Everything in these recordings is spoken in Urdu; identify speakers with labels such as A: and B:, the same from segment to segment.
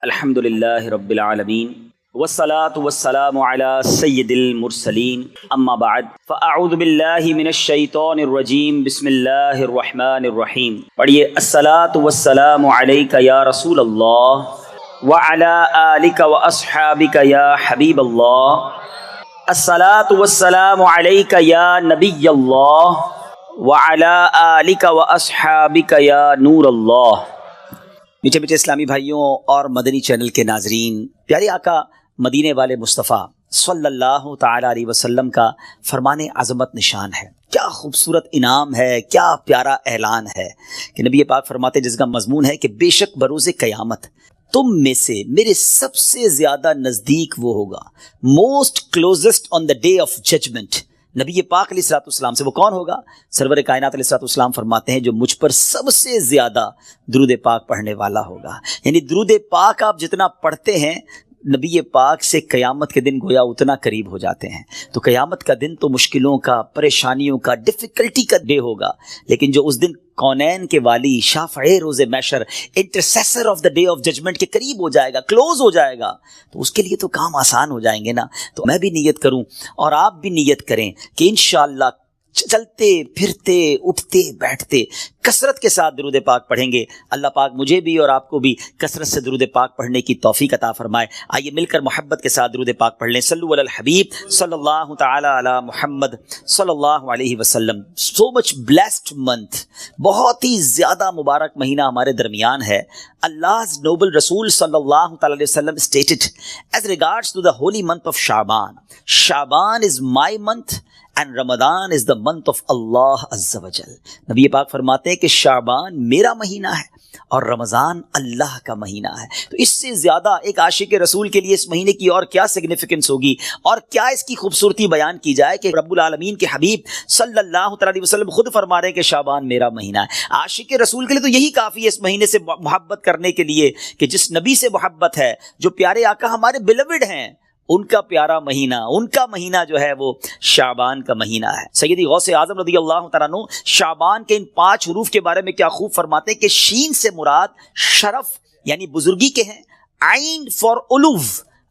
A: الحمد للہ رب العالمین والصلاة والسلام علی سید المرسلین اما بعد فاعوذ باللہ من الشیطان الرجیم بسم اللہ الرحمن الرحیم. پڑھیے الصلاة والسلام علیک یا رسول اللہ وعلی آلک واصحابک یا حبیب اللہ. الصلاة والسلام علیک یا نبی اللہ وعلی آلک واصحابک یا نور اللہ. میٹھے میٹھے اسلامی بھائیوں اور مدنی چینل کے ناظرین، پیارے آقا مدینے والے مصطفیٰ صلی اللہ تعالیٰ علیہ وسلم کا فرمان عظمت نشان ہے. کیا خوبصورت انعام ہے، کیا پیارا اعلان ہے کہ نبی پاک فرماتے، جس کا مضمون ہے کہ بے شک بروز قیامت تم میں سے میرے سب سے زیادہ نزدیک وہ ہوگا، most closest on the day of judgement. نبی پاک علیہ الصلوۃ والسلام سے وہ کون ہوگا؟ سرور کائنات علیہ الصلوۃ والسلام فرماتے ہیں جو مجھ پر سب سے زیادہ درود پاک پڑھنے والا ہوگا. یعنی درود پاک آپ جتنا پڑھتے ہیں نبی پاک سے قیامت کے دن گویا اتنا قریب ہو جاتے ہیں. تو قیامت کا دن تو مشکلوں کا، پریشانیوں کا، ڈیفیکلٹی کا ڈے ہوگا، لیکن جو اس دن کونین کے والی، شافع روز محشر، intercessor of the day of judgment کے قریب ہو جائے گا، کلوز ہو جائے گا، تو اس کے لیے تو کام آسان ہو جائیں گے نا. تو میں بھی نیت کروں اور آپ بھی نیت کریں کہ انشاءاللہ چلتے پھرتے اٹھتے بیٹھتے کثرت کے ساتھ درود پاک پڑھیں گے. اللہ پاک مجھے بھی اور آپ کو بھی کثرت سے درود پاک پڑھنے کی توفیق عطا فرمائے. آئیے مل کر محبت کے ساتھ درود پاک پڑھ لیں. صلو علی الحبیب صلی اللہ تعالی علی محمد صلی اللہ علیہ وسلم. سو مچ بلیسڈ منتھ، بہت ہی زیادہ مبارک مہینہ ہمارے درمیان ہے. Allah's noble رسول صلی اللہ تعالی علیہ وسلم stated as regards to the holy month of Sha'ban, Sha'ban is my month and Ramadan is the month of Allah Azza wa Jal. نبی پاک فرماتے ہیں کہ شعبان میرا مہینہ ہے اور رمضان اللہ کا مہینہ ہے. تو اس سے زیادہ ایک عاشق رسول کے لیے اس مہینے کی اور کیا سگنیفیکنس ہوگی اور کیا اس کی خوبصورتی بیان کی جائے کہ رب العالمین کے حبیب صلی اللہ علیہ وسلم خود فرما رہے ہیں کہ شعبان میرا مہینہ ہے. عاشق رسول کے لیے تو یہی کافی ہے اس مہینے سے محبت کرنے کے لیے کہ جس نبی سے محبت ہے، جو پیارے آقا ہمارے بیلوڈ ہیں، ان کا پیارا مہینہ، ان کا مہینہ جو ہے وہ شعبان کا مہینہ ہے. سیدی غوث اعظم رضی اللہ تعالیٰ عنہ شعبان کے ان 5 حروف کے بارے میں کیا خوب فرماتے ہیں کہ شین سے مراد شرف یعنی بزرگی کے ہیں، عین فار علو،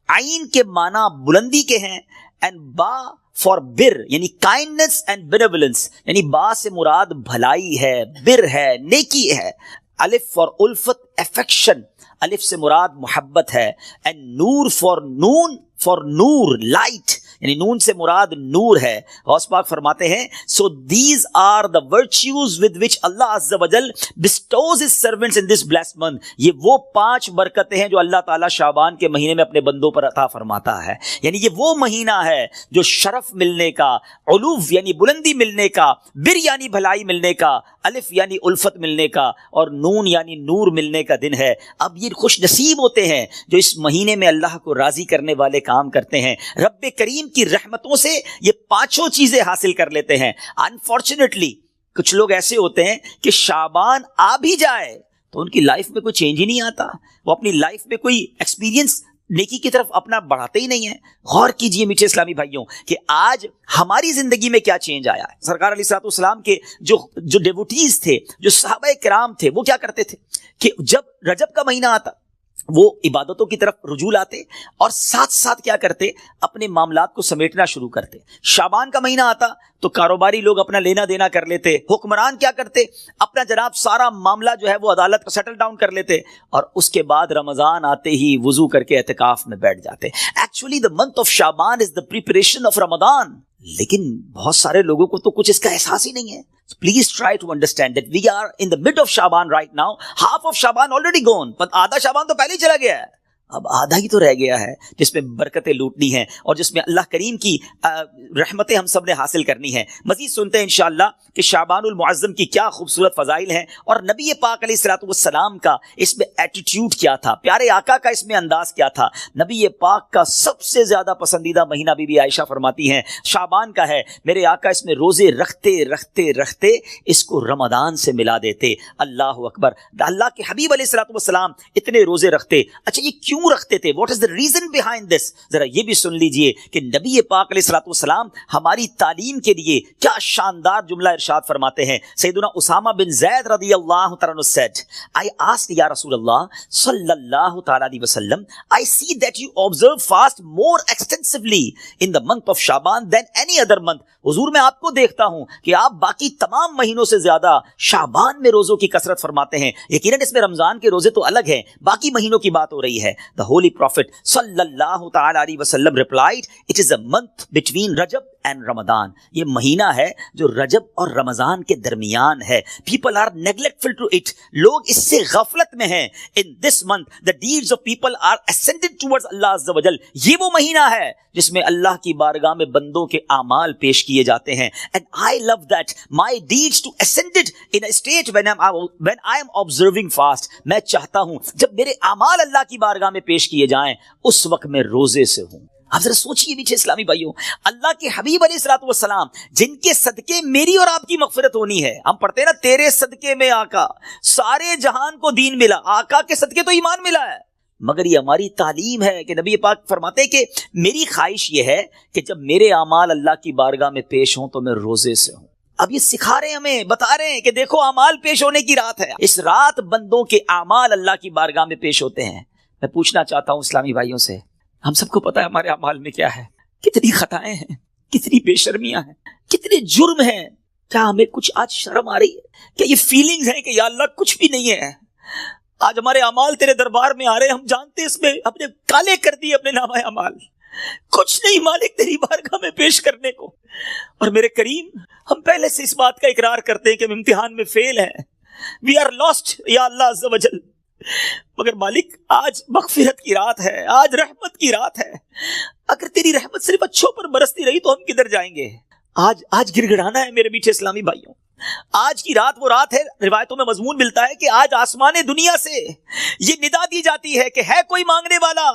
A: عین کے معنی بلندی کے ہیں، اینڈ با فار بر یعنی کائنڈنس اینڈ بینیولنس، یعنی با سے مراد بھلائی ہے، بر ہے، نیکی ہے. الف فار الفت، افیکشن، الف سے مراد محبت ہے. اینڈ نور فار نون، فار نور، لائٹ، یعنی نون سے مراد نور ہے. غوث پاک فرماتے ہیں so these are the virtues with which Allah Azza wa Jal bestows his servants in this blessed month. یہ وہ 5 برکتیں ہیں جو اللہ تعالیٰ شعبان کے مہینے میں اپنے بندوں پر عطا فرماتا ہے. یعنی یہ وہ مہینہ ہے جو شرف ملنے کا، علو یعنی بلندی ملنے کا، بر یعنی بھلائی ملنے کا، الف یعنی الفت ملنے کا، اور نون یعنی نور ملنے کا دن ہے. اب یہ خوش نصیب ہوتے ہیں جو اس مہینے میں اللہ کو راضی کرنے والے کام کرتے ہیں. رب کریم کی رحمتوں سے یہ 5 چیزیں حاصل کر لیتے ہیں. انفارچونیٹلی کچھ لوگ ایسے ہوتے ہیں کہ شعبان آ بھی جائے تو ان کی لائف میں کوئی چینج ہی نہیں آتا، وہ اپنی لائف میں کوئی ایکسپیرینس نیکی کی طرف اپنا بڑھاتے ہی نہیں ہیں. غور کیجئے میٹھے اسلامی بھائیوں کہ آج ہماری زندگی میں کیا چینج آیا ہے. سرکار علیہ الصلوۃ والسلام کے جو ڈیوٹیز تھے، جو صحابہ کرام تھے، وہ کیا کرتے تھے کہ جب رجب کا مہینہ آتا وہ عبادتوں کی طرف رجوع لاتے اور ساتھ ساتھ کیا کرتے، اپنے معاملات کو سمیٹنا شروع کرتے. شعبان کا مہینہ آتا تو کاروباری لوگ اپنا لینا دینا کر لیتے، حکمران کیا کرتے، اپنا جناب سارا معاملہ جو ہے وہ عدالت کو سیٹل ڈاؤن کر لیتے، اور اس کے بعد رمضان آتے ہی وضو کر کے اعتکاف میں بیٹھ جاتے. Actually the month of Shaban is the preparation of Ramadan. لیکن بہت سارے لوگوں کو تو کچھ اس کا احساس ہی نہیں ہے. Please try to understand that we are in the mid of Sha'ban right now. Half of Sha'ban already gone. But آدھا شعبان تو پہلے ہی چلا گیا ہے. اب آدھا ہی تو رہ گیا ہے جس میں برکتیں لوٹنی ہیں اور جس میں اللہ کریم کی رحمتیں ہم سب نے حاصل کرنی ہیں. مزید سنتے ہیں انشاءاللہ کہ شعبان المعظم کی کیا خوبصورت فضائل ہیں اور نبی پاک علیہ الصلوۃ والسلام کا اس میں ایٹیٹیوڈ کیا تھا، پیارے آقا کا اس میں انداز کیا تھا. نبی پاک کا سب سے زیادہ پسندیدہ مہینہ بی بی عائشہ فرماتی ہیں شعبان کا ہے. میرے آقا اس میں روزے رکھتے رکھتے رکھتے اس کو رمضان سے ملا دیتے. اللہ اکبر. اللہ کے حبیب علیہ الصلوۃ والسلام اتنے روزے رکھتے. اچھا یہ کیوں کیوں رکھتے تھے؟ What is the reason behind this? ذرا یہ بھی سن لیجئے کہ نبی پاک علیہ الصلوۃ والسلام ہماری تعلیم کے لیے کیا شاندار جملہ ارشاد فرماتے ہیں. سیدنا اسامہ بن زید رضی اللہ تعالیٰ عنہ said, I asked یا رسول اللہ صلی اللہ تعالیٰ علیہ وسلم, I see that you observe fast more extensively in the month of Shaban than any other month. حضور میں آپ کو دیکھتا ہوں کہ آپ باقی تمام مہینوں سے زیادہ شعبان میں روزوں کی کثرت فرماتے ہیں. یقیناً اس میں رمضان کے روزے تو الگ ہیں, باقی مہینوں کی بات ہو رہی ہے. The Holy Prophet صلی اللہ تعالیٰ علیہ وسلم replied, it is a month between Rajab and Ramadan. یہ مہینہ ہے جو رجب اور رمضان کے درمیان ہے. People are neglectful to it. لوگ اس سے غفلت میں ہیں. In this month, the deeds of people are ascended towards Allah Azza wa Jal. یہ وہ مہینہ ہے جس میں اللہ کی بارگاہ میں بندوں کے اعمال پیش کیے جاتے ہیں. And I love that my deeds to ascended in a state when I am observing fast. میں چاہتا ہوں جب میرے اعمال اللہ کی بارگاہ میں پیش کیے جائیں اس وقت میں روزے سے ہوں. آپ ذرا سوچئے میٹھے اسلامی بھائیوں, اللہ کے حبیب علیہ الصلوۃ والسلام جن کے صدقے میری اور آپ کی مغفرت ہونی ہے. ہم پڑھتے ہیں نا, تیرے صدقے میں آقا سارے جہان کو دین ملا. آقا کے صدقے تو ایمان ملا ہے, مگر یہ ہماری تعلیم ہے کہ نبی پاک فرماتے ہیں کہ میری خواہش یہ ہے کہ جب میرے اعمال اللہ کی بارگاہ میں پیش ہوں تو میں روزے سے ہوں. اب یہ سکھا رہے ہیں ہمیں, بتا رہے ہیں کہ دیکھو اعمال پیش ہونے کی رات ہے. اس رات بندوں کے اعمال اللہ کی بارگاہ میں پیش ہوتے ہیں. میں پوچھنا چاہتا ہوں اسلامی بھائیوں سے, ہم سب کو پتا ہے ہمارے اعمال میں کیا ہے, کتنی خطائیں ہیں, کتنی بے شرمیاں ہیں, کتنے جرم ہیں. کیا ہمیں کچھ آج شرم آ رہی ہے؟ کیا یہ فیلنگز ہیں کہ یا اللہ کچھ بھی نہیں ہے؟ آج ہمارے اعمال تیرے دربار میں آ رہے ہیں, ہم جانتے اس میں اپنے کالے کر دیے اپنے نامہ اعمال, کچھ نہیں مالک تیری بارگاہ میں پیش کرنے کو. اور میرے کریم, ہم پہلے سے اس بات کا اقرار کرتے ہیں کہ ہم امتحان میں فیل ہیں, وی آر لاسٹ یا اللہ عز و جل. مگر مالک آج مغفرت کی رات ہے, آج رحمت کی رات ہے. اگر تیری رحمت صرف اچھوں پر برستی رہی تو ہم کدھر جائیں گے؟ آج گڑگڑانا ہے میرے میٹھے اسلامی بھائیوں. آج کی رات وہ رات ہے, روایتوں میں مضمون ملتا ہے کہ آج آسمان دنیا سے یہ ندا دی جاتی ہے کہ ہے کوئی مانگنے والا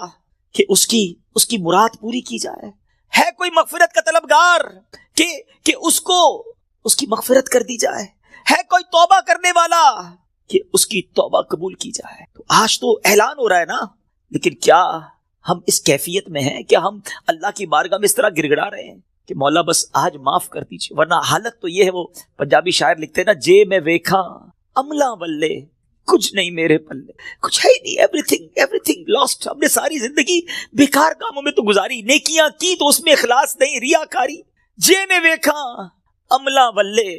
A: کہ اس کی مراد پوری کی جائے, ہے کوئی مغفرت کا طلبگار کہ اس کو اس کی مغفرت کر دی جائے, ہے کوئی توبہ کرنے والا کہ اس کی توبہ قبول کی جائے. تو آج تو اعلان ہو رہا ہے نا, لیکن کیا ہم اس کیفیت میں ہیں؟ کیا ہم اللہ کی بارگاہ میں اس طرح گڑگڑا رہے ہیں کہ مولا بس آج معاف کر دیجیے؟ ورنہ حالت تو یہ ہے, وہ پنجابی شاعر لکھتے ہیں نا, جے میں ویکھاں عملہ ولے کچھ نہیں میرے پلے, کچھ ہے ہی نہیں, ایوری تھنگ لاسٹ. ہم نے ساری زندگی بیکار کاموں میں تو گزاری, نیکیاں کی تو اس میں اخلاص نہیں, ریاکاری. جے میں ویکھاں عملہ ولے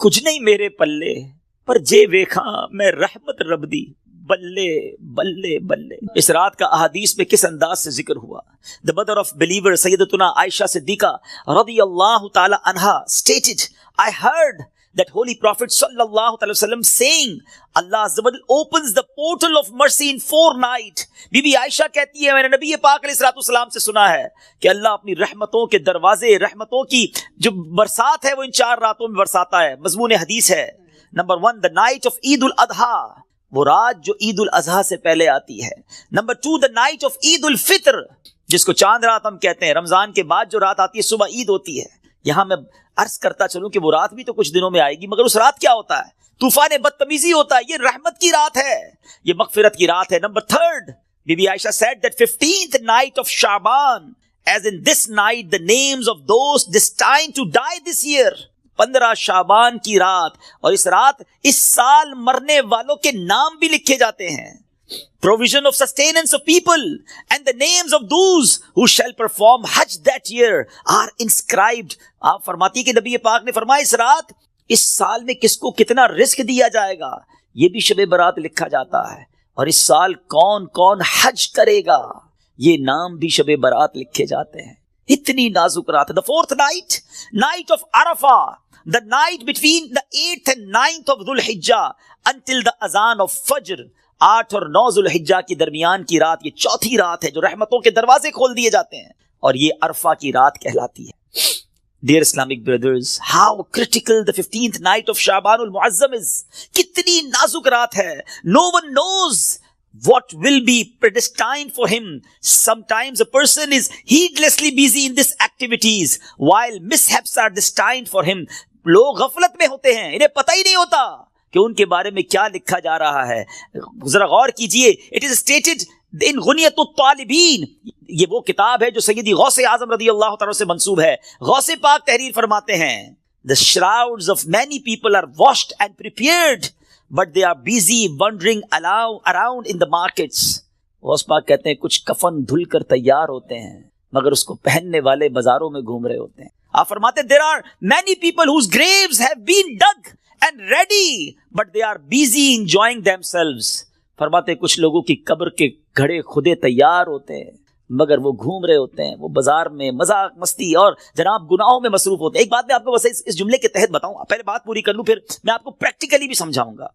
A: کچھ نہیں میرے پلے, پر جے ویکھاں میں رحمت رب دی بلے بلے بلے. اس رات کا احادیث میں کس انداز سے ذکر ہوا. The mother of believer سیدتنا عائشہ صدیقہ رضی اللہ تعالی عنہا stated, I heard that holy prophet صلی اللہ علیہ وسلم saying, Allah Azza wa Jal opens the portal of mercy in 4 nights. بی بی عائشہ کہتی ہے میں نے نبی پاک علیہ الصلوۃ والسلام سے سنا ہے کہ اللہ اپنی رحمتوں کے دروازے, رحمتوں کی جو برسات ہے وہ ان 4 راتوں میں برساتا ہے. مضمون حدیث ہے نمبر 1, the night of عید الاضحیٰ, وہ رات جو عید الاضحیٰ سے پہلے آتی ہے. نمبر 2, the night of عید الفطر, جس کو چاند رات ہم کہتے ہیں. رمضان کے بعد جو رات آتی ہے صبح عید ہوتی ہے. یہاں میں عرض کرتا چلوں کہ وہ رات بھی تو کچھ دنوں میں آئے گی, مگر اس رات کیا ہوتا ہے؟ طوفان بدتمیزی ہوتا ہے. یہ رحمت کی رات ہے, یہ مغفرت کی رات ہے. Number 3, be be Aisha said that 15th night of Shaban, as in this night the names of those destined to die this year. 15 شعبان کی رات, اور اس رات اس سال مرنے والوں کے نام بھی لکھے جاتے ہیں. Provision of sustenance of people and the names of those who shall perform Hajj that year are inscribed. آپ فرماتی ہیں کہ نبی پاک نے فرمایا اس رات اس سال میں کس کو کتنا رزق دیا جائے گا یہ بھی شب برات لکھا جاتا ہے, اور اس سال کون کون حج کرے گا یہ نام بھی شب برات لکھے جاتے ہیں. اتنی نازک رات ہے. The 4th night, night of Arafah, the night between the 8th and 9th of Dhul Hijjah until the azan of Fajr. 8 اور 9 ذو الحجہ کی درمیان کی رات, یہ چوتھی رات ہے جو رحمتوں کے دروازے کھول دیے جاتے ہیں, اور یہ عرفہ کی رات کہلاتی ہے. Dear Islamic brothers, how critical the 15th night of Shaban al-Muazzam is. کتنی نازک رات ہے. No one knows what will be predestined for him. Sometimes a person is heedlessly busy in these activities while mishaps are destined for him. لوگ غفلت میں ہوتے ہیں, انہیں پتہ ہی نہیں ہوتا کہ ان کے بارے میں کیا لکھا جا رہا ہے. ذرا غور کیجئے. It is stated ان غنیت الطالبین، یہ وہ کتاب ہے جو سیدی غوث اعظم رضی اللہ تعالیٰ سے منسوب ہے. غوث پاک تحریر فرماتے ہیں the shrouds of many people are washed and prepared but they are busy wandering around in the markets. Ghaus Pak کہتے ہیں کچھ کفن دھل کر تیار ہوتے ہیں مگر اس کو پہننے والے بازاروں میں گھوم رہے ہوتے ہیں. آپ فرماتے ہیں there are many people whose graves have been dug and ready but they are busy enjoying themselves. فرماتے ہیں کچھ لوگوں کی قبر کے گھڑے خودے تیار ہوتے ہیں مگر وہ گھوم رہے ہوتے ہیں، وہ بازار میں مذاق مستی اور جناب گناہوں میں مصروف ہوتے ہیں. ایک بات میں آپ کو بس اس جملے کے تحت بتاؤں، پہلے بات پوری کر لوں پھر میں آپ کو پریکٹیکلی بھی سمجھاؤں گا.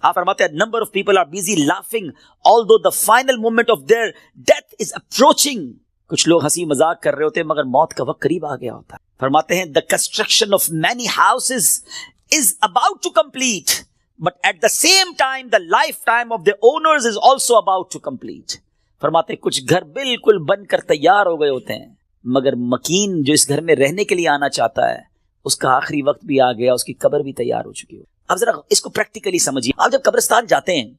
A: آپ فرماتے ہیں number of people are busy laughing although the final moment of their death is approaching. کچھ لوگ ہنسی مذاق کر رہے ہوتے ہیں مگر موت کا وقت قریب آ گیا ہوتا ہے. فرماتے ہیں the construction of many houses is about to complete but at the same time the lifetime of the owners is also about to complete. فرماتے ہیں کچھ گھر بالکل بن کر تیار ہو گئے ہوتے ہیں مگر مکین جو اس گھر میں رہنے کے لیے آنا چاہتا ہے اس کا آخری وقت بھی آ گیا، اس کی قبر بھی تیار ہو چکی ہو. اب ذرا اس کو پریکٹیکلی سمجھیے. آپ جب قبرستان جاتے ہیں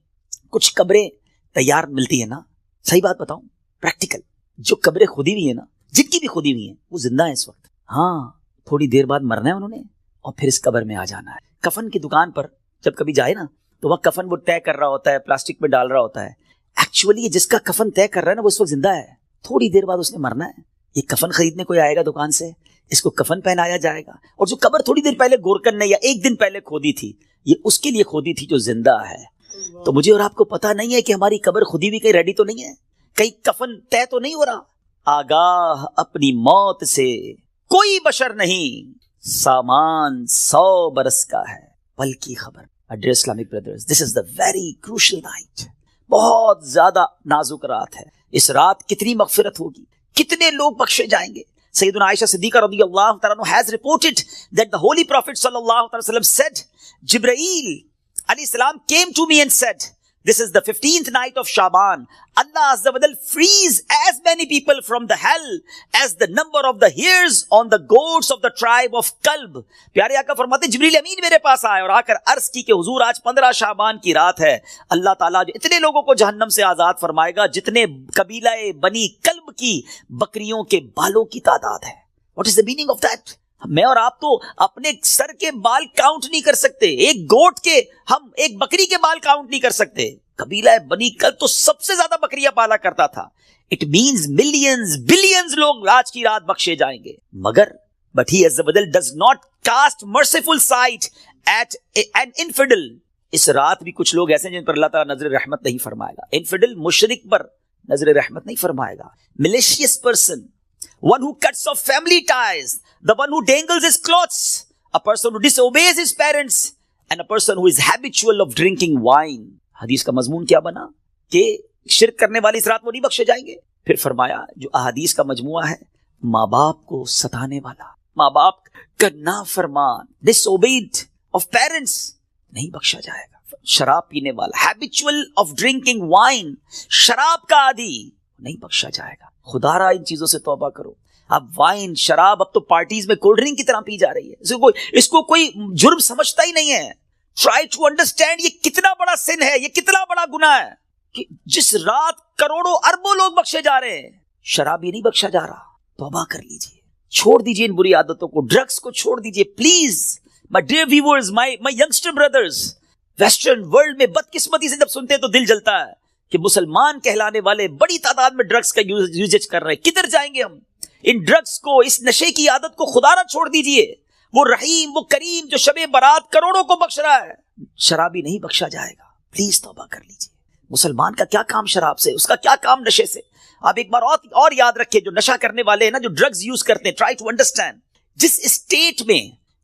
A: کچھ قبریں تیار ملتی ہیں نا، صحیح بات بتاؤں پریکٹیکل، جو قبریں کھودی ہوئی ہیں نا، جن کی بھی کھودی ہوئی ہیں وہ زندہ ہیں اس وقت. ہاں تھوڑی دیر بعد مرنا ہے انہوں نے اور پھر اس قبر میں آ جانا ہے. کفن کی دکان پر جب کبھی جائے نا تو وہ کفن وہ طے کر رہا ہوتا ہے، پلاسٹک میں ڈال رہا ہوتا ہے. ایکچولی جس کا کفن طے کر رہا ہے نا وہ اس وقت زندہ ہے، تھوڑی دیر بعد اس نے مرنا ہے. یہ کفن خریدنے کوئی آئے گا دکان سے، اس کو کفن پہنایا جائے گا، اور جو قبر تھوڑی دیر پہلے گورکن نے یا ایک دن پہلے کھودی تھی یہ اس کے لیے کھودی تھی جو زندہ ہے. تو مجھے اور آپ کو پتا نہیں ہے کہ ہماری قبر خودی بھی کہیں ریڈی تو نہیں ہے، کہیں کفن طے تو نہیں ہو رہا. آگاہ اپنی موت سے کوئی بشر نہیں، سامان 100 برس کا ہے بلکہ خبر. Dear Islamic brothers, this is the very crucial night. بہت زیادہ نازک رات ہے. اس رات کتنی مغفرت ہوگی، کتنے لوگ بخشے جائیں گے. سیدنا عائشہ صدیقہ رضی اللہ تعالیٰ عنہ has reported that the holy prophet صلی اللہ علیہ وسلم said, Jibreel علیہ السلام came to me and said, this is the 15th night of Shaban. Allah Azza wa Jal frees as many people from the hell as the number of the hairs on the goats of the tribe of Kalb. پیارے آقا فرماتے ہیں جبریل امین میرے پاس آئے اور آ کر عرض کی کہ حضور آج 15 شعبان کی رات ہے. اللہ تعالیٰ جو اتنے لوگوں کو جہنم سے آزاد فرمائے گا جتنے قبیلہ بنی کلب کی بکریوں کے بالوں کی تعداد ہے. What is the meaning of that? میں اور آپ تو اپنے سر کے بال کاؤنٹ نہیں کر سکتے، ایک گوٹ کے، ہم ایک بکری کے بال کاؤنٹ نہیں کر سکتے. قبیلہ بنی کلب تو سب سے زیادہ بکریاں پالا کرتا تھا. اٹ مینز ملینز بلینز لوگ آج کی رات بخشے جائیں گے. مگر but he Azza wa Jal does not cast merciful sight at an infidel. اس رات بھی کچھ لوگ ایسے ہیں جن پر اللہ تعالیٰ نظر رحمت نہیں فرمائے گا. انفیڈل مشرک پر نظر رحمت نہیں فرمائے گا. malicious person, one who cuts off family ties, the one who dangles his clothes, a person who disobeys his parents, and a person who is habitual of drinking wine. حدیث کا مضمون کیا بنا کہ شرک کرنے والی اس رات وہ نہیں بخشے جائیں گے. پھر فرمایا جو احادیث کا مجموعہ ہے، ماں باپ کو ستانے والا، ماں باپ کا نافرمان، disobeyed of parents، نہیں بخشا جائے گا. شراب پینے والا، habitual of drinking wine، شراب کا عادی، نہیں بخشا جائے گا. خدا را ان چیزوں سے توبہ کرو. اب وائن، شراب اب تو پارٹیز میں کولڈ ڈرنک کی طرح پی جا رہی ہے. اس کو کوئی جرم سمجھتا ہی نہیں ہے. ٹرائی ٹو انڈرسٹینڈ یہ کتنا بڑا سن ہے، یہ کتنا بڑا گناہ ہے کہ جس رات کروڑوں اربوں لوگ بخشے جا رہے ہیں شراب یہ نہیں بخشا جا رہا. توبہ کر لیجئے، چھوڑ دیجئے ان بری عادتوں کو، ڈرگس کو چھوڑ دیجئے please. My dear viewers, my youngster brothers, western world میں بدقسمتی سے جب سنتے ہیں تو دل جلتا ہے کہ مسلمان کہلانے والے بڑی تعداد میں ڈرگس کا یوزیج کر رہے ہیں. کدھر جائیں گے ہم؟ ان ڈرگس کو، اس نشے کی عادت کو خدا نہ چھوڑ دیجئے. وہ رحیم، وہ کریم جو شب برات کروڑوں کو بخش رہا ہے، شرابی نہیں بخشا جائے گا. پلیز توبہ کر لیجئے. مسلمان کا کیا کام شراب سے، اس کا کیا کام نشے سے. آپ ایک بار اور یاد رکھیں، جو نشہ کرنے والے ہیں نا، جو ڈرگز یوز کرتے ہیں، ٹرائی ٹو انڈرسٹینڈ جس اسٹیٹ میں،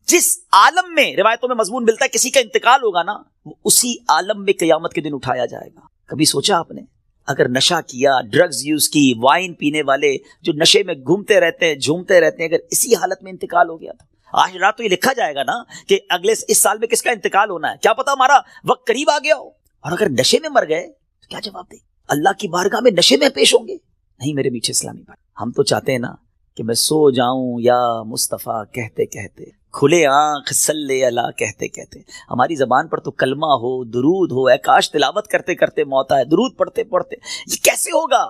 A: جس عالم میں روایتوں میں مضمون ملتا ہے کسی کا انتقال ہوگا نا، وہ اسی عالم میں قیامت کے دن اٹھایا جائے گا. کبھی سوچا آپ نے اگر نشہ کیا، ڈرگز یوز کی، وائن پینے والے جو نشے میں گھومتے رہتے ہیں، جھومتے رہتے ہیں، اگر اسی حالت میں انتقال ہو گیا تو آج رات تو یہ لکھا جائے گا نا کہ اگلے اس سال میں کس کا انتقال ہونا ہے. کیا پتا ہمارا وقت قریب آ گیا ہو. اور اگر نشے میں مر گئے تو کیا جواب دیں؟ اللہ کی بارگاہ میں نشے میں پیش ہوں گے؟ نہیں میرے میٹھے اسلامی بھائی، ہم تو چاہتے ہیں نا کہ میں سو جاؤں یا مصطفیٰ کہتے کہتے کھلے آنکھ صلی اللہ کہتے کہتے ہماری زبان پر تو کلمہ ہو، درود ہو، اے کاش تلاوت کرتے کرتے موت آئے، درود پڑھتے پڑھتے. یہ کیسے ہوگا؟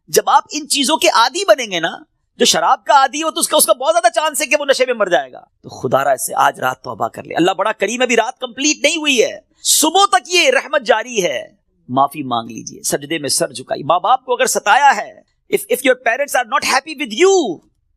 A: جب آپ ان چیزوں کے عادی بنیں گے نا. جو شراب کا عادی ہو تو اس کا بہت زیادہ چانس ہے کہ وہ نشے میں مر جائے گا. تو خدا را سے آج رات توبہ کر لے. اللہ بڑا کریم ہے، ابھی رات کمپلیٹ نہیں ہوئی ہے، صبح تک یہ رحمت جاری ہے. معافی مانگ لیجئے، سجدے میں سر جھکائیے. ماں باپ کو اگر ستایا ہے، if your parents are not happy with you,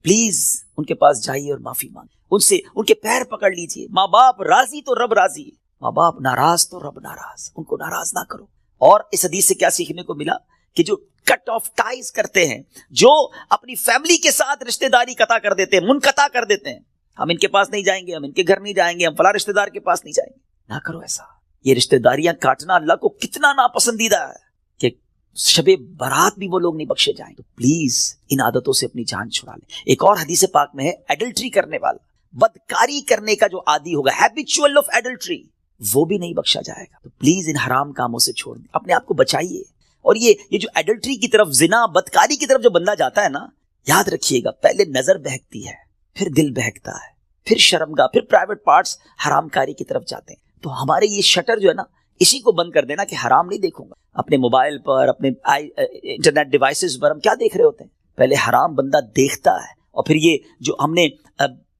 A: please ان کے پاس جائیے اور معافی مانگیں. ان سے ان کے پیر پکڑ لیجئے. ماں باپ راضی تو رب راضی، ماں باپ ناراض تو رب ناراض. ان کو ناراض نہ کرو. اور اس حدیث سے کیا سیکھنے کو ملا؟ کہ جو کٹ آف ٹائز کرتے ہیں، جو اپنی فیملی کے ساتھ رشتہ داری قطع کر دیتے ہیں، منقطع کر دیتے ہیں، ہم ان کے پاس نہیں جائیں گے، ہم ان کے گھر نہیں جائیں گے، ہم فلاں رشتہ دار کے پاس نہیں جائیں گے. نہ کرو ایسا. یہ رشتہ داریاں کاٹنا اللہ کو کتنا ناپسندیدہ ہے کہ شب برات بھی وہ لوگ نہیں بخشے جائیں. تو پلیز ان عادتوں سے اپنی جان چھڑا لیں. ایک اور حدیث پاک میں ہے، ایڈلٹری کرنے والا، بدکاری کرنے کا جو عادی ہوگا، ہیبیچول آف ایڈلٹری، وہ بھی نہیں بخشا جائے گا. تو پلیز ان حرام کاموں سے چھوڑ دیں، اپنے آپ کو بچائیے. اور یہ جو ایڈلٹری کی طرف، زنا، بدکاری کی طرف جو بندہ جاتا ہے نا، یاد رکھیے گا پہلے نظر بہکتی ہے، پھر دل بہکتا ہے، پھر شرمگاہ، پھر پرائیویٹ پارٹس حرام کاری کی طرف جاتے ہیں. تو ہمارے یہ شٹر جو ہے نا، اسی کو بند کر دینا کہ حرام نہیں دیکھوں گا. اپنے موبائل پر، اپنے انٹرنیٹ ڈیوائسز پر ہم کیا دیکھ رہے ہوتے ہیں؟ پہلے حرام بندہ دیکھتا ہے، اور پھر یہ جو ہم نے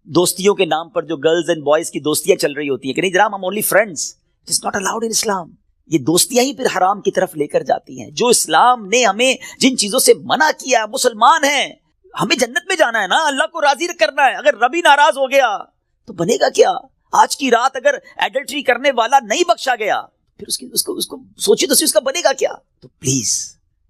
A: دوستیوں کے نام پر جو گرلز اینڈ بوائز کی دوستیاں چل رہی ہوتی ہیں کہ نہیں جناب ہم only friends, it is not allowed in Islam. یہ دوستیاں ہی پھر حرام کی طرف لے کر جاتی ہیں. جو اسلام نے ہمیں جن چیزوں سے منع کیا، مسلمان ہیں، ہمیں جنت میں جانا ہے نا، اللہ کو راضی کرنا ہے. اگر رب ہی ناراض ہو گیا تو بنے گا کیا؟ آج کی رات اگر ایڈلٹری کرنے والا نہیں بخشا گیا، پھر اس کو سوچی تو اس کا بنے گا کیا؟ تو پلیز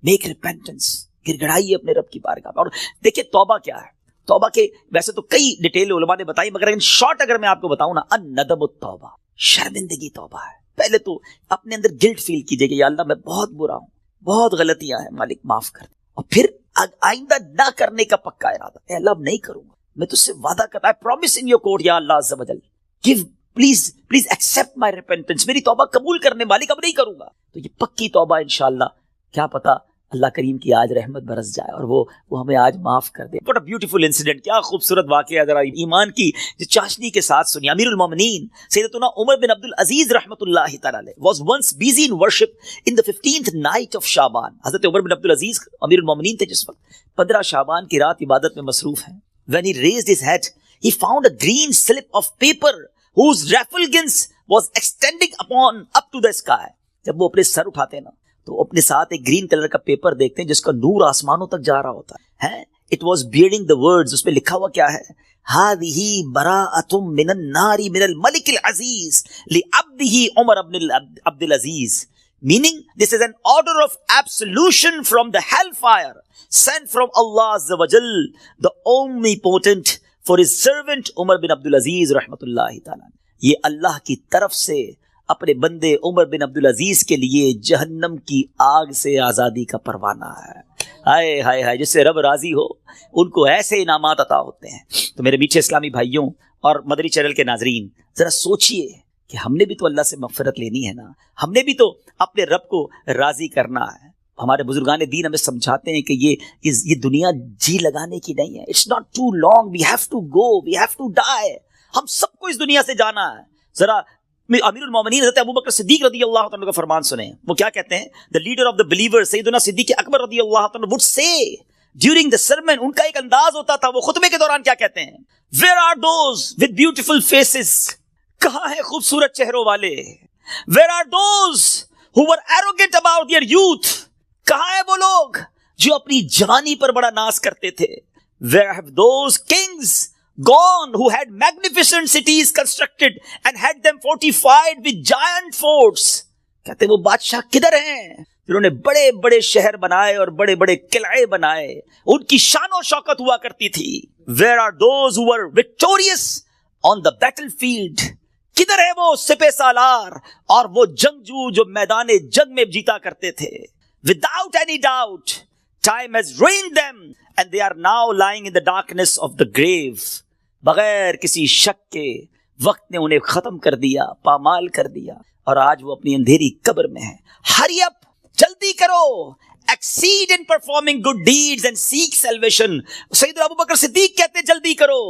A: میک ریپینٹنس، گر گڑائیے اپنے رب کی بارگاہ. اور دیکھیں توبہ کیا ہے. توبہ کے ویسے تو کئی ڈیٹیل علماء نے بتائی، مگر ان شارٹ اگر میں آپ کو بتاؤں نا، الندم التوبہ، شرمندگی توبہ ہے. پہلے تو اپنے اندر گلٹ فیل کیجئے کہ یا اللہ میں بہت برا ہوں، بہت غلطیاں ہیں، مالک معاف کر دے. اور پھر آئندہ نہ کرنے کا پکا ارادہ، اے اللہ اب نہیں کروں گا، میں تجھ سے وعدہ کرتا ہے، پرومس ان یور کورٹ یا اللہ عز و جل، give please accept my repentance, میری توبہ قبول کرنے، مالک اب نہیں کروں گا. تو یہ پکی توبہ انشاءاللہ، کیا پتا اللہ کریم کی آج رحمت برس جائے اور وہ ہمیں آج معاف کر دے. What a beautiful incident، کیا خوبصورت واقعہ. ذرا ایمان کی جو چاشنی کے ساتھ سنی. امیر المومنین سیدتنا عمر بن عبد العزیز رحمۃ اللہ تعالی علیہ was once busy in worship in the 15th night of شعبان. حضرت عمر بن عبد العزیز امیر المومنین تھے جس وقت 15 شعبان کی رات عبادت میں مصروف ہیں. When he raised his head he found a green slip of paper whose refulgence was extending up to the sky. جب وہ اپنے سر اٹھاتے ہیں نا تو اپنے ساتھ ایک گرین کلر کا پیپر دیکھتے ہیں جس کا نور آسمانوں تک جا رہا ہوتا ہے. It was bearing the words، اس پہ لکھا ہوا کیا ہے؟ هذه براءة من النار من الملك العزيز لعبده عمر بن عبد العزيز، meaning this is an order of absolution from the hellfire sent from Allah Azza wa Jal, the omnipotent, for his servant عمر بن عبد العزیز رحمۃ اللہ تعالی. یہ اللہ کی طرف سے اپنے بندے عمر بن عبد العزیز کے لیے جہنم کی آگ سے آزادی کا پروانہ ہے. ہائے ہائے ہائے، جس سے رب راضی ہو ان کو ایسے انعامات عطا ہوتے ہیں. تو میرے میٹھے اسلامی بھائیوں اور مدری چینل کے ناظرین، ذرا سوچئے کہ ہم نے بھی تو اللہ سے مغفرت لینی ہے نا، ہم نے بھی تو اپنے رب کو راضی کرنا ہے. ہمارے بزرگان دین ہمیں سمجھاتے ہیں کہ یہ دنیا جی لگانے کی نہیں ہے. It's not too long, we have to go, we have to die. ہم سب کو اس دنیا سے جانا ہے. ذرا امیر المومنین حضرت ابوبکر صدیق رضی اللہ تعالیٰ کا فرمان سنیں. وہ کیا کہتے ہیں؟ the leader of the believers سیدنا صدیق اکبر رضی اللہ تعالیٰ would say during the sermon، ان کا ایک انداز ہوتا تھا، وہ خطبے کے دوران کیا کہتے ہیں؟ where are those with beautiful faces، کہاں ہیں خوبصورت چہروں والے؟ where are those who were arrogant about their youth، کہاں ہیں وہ لوگ جو اپنی جوانی پر بڑا ناز کرتے تھے؟ where have those kings gone who had magnificent cities constructed and had them fortified with giant forts، کہتے وہ بادشاہ کدھر ہیں جنہوں نے بڑے بڑے شہر بنائے اور بڑے بڑے قلعے بنائے، ان کی شان و شوکت ہوا کرتی تھی. where are those who were victorious on the battlefield، کدھر ہے وہ سپہ سالار اور وہ جنگجو جو میدان جنگ میں جیتا کرتے تھے؟ without any doubt time has ruined them and they are now lying in the darkness of the grave. بغیر کسی شک کے وقت نے انہیں ختم کر دیا، پامال کر دیا، اور آج وہ اپنی اندھیری قبر میں ہیں. hurry up، جلدی کرو exceed in performing good deeds and seek salvation. سیدنا ابو بکر صدیق کہتے ہیں جلدی کرو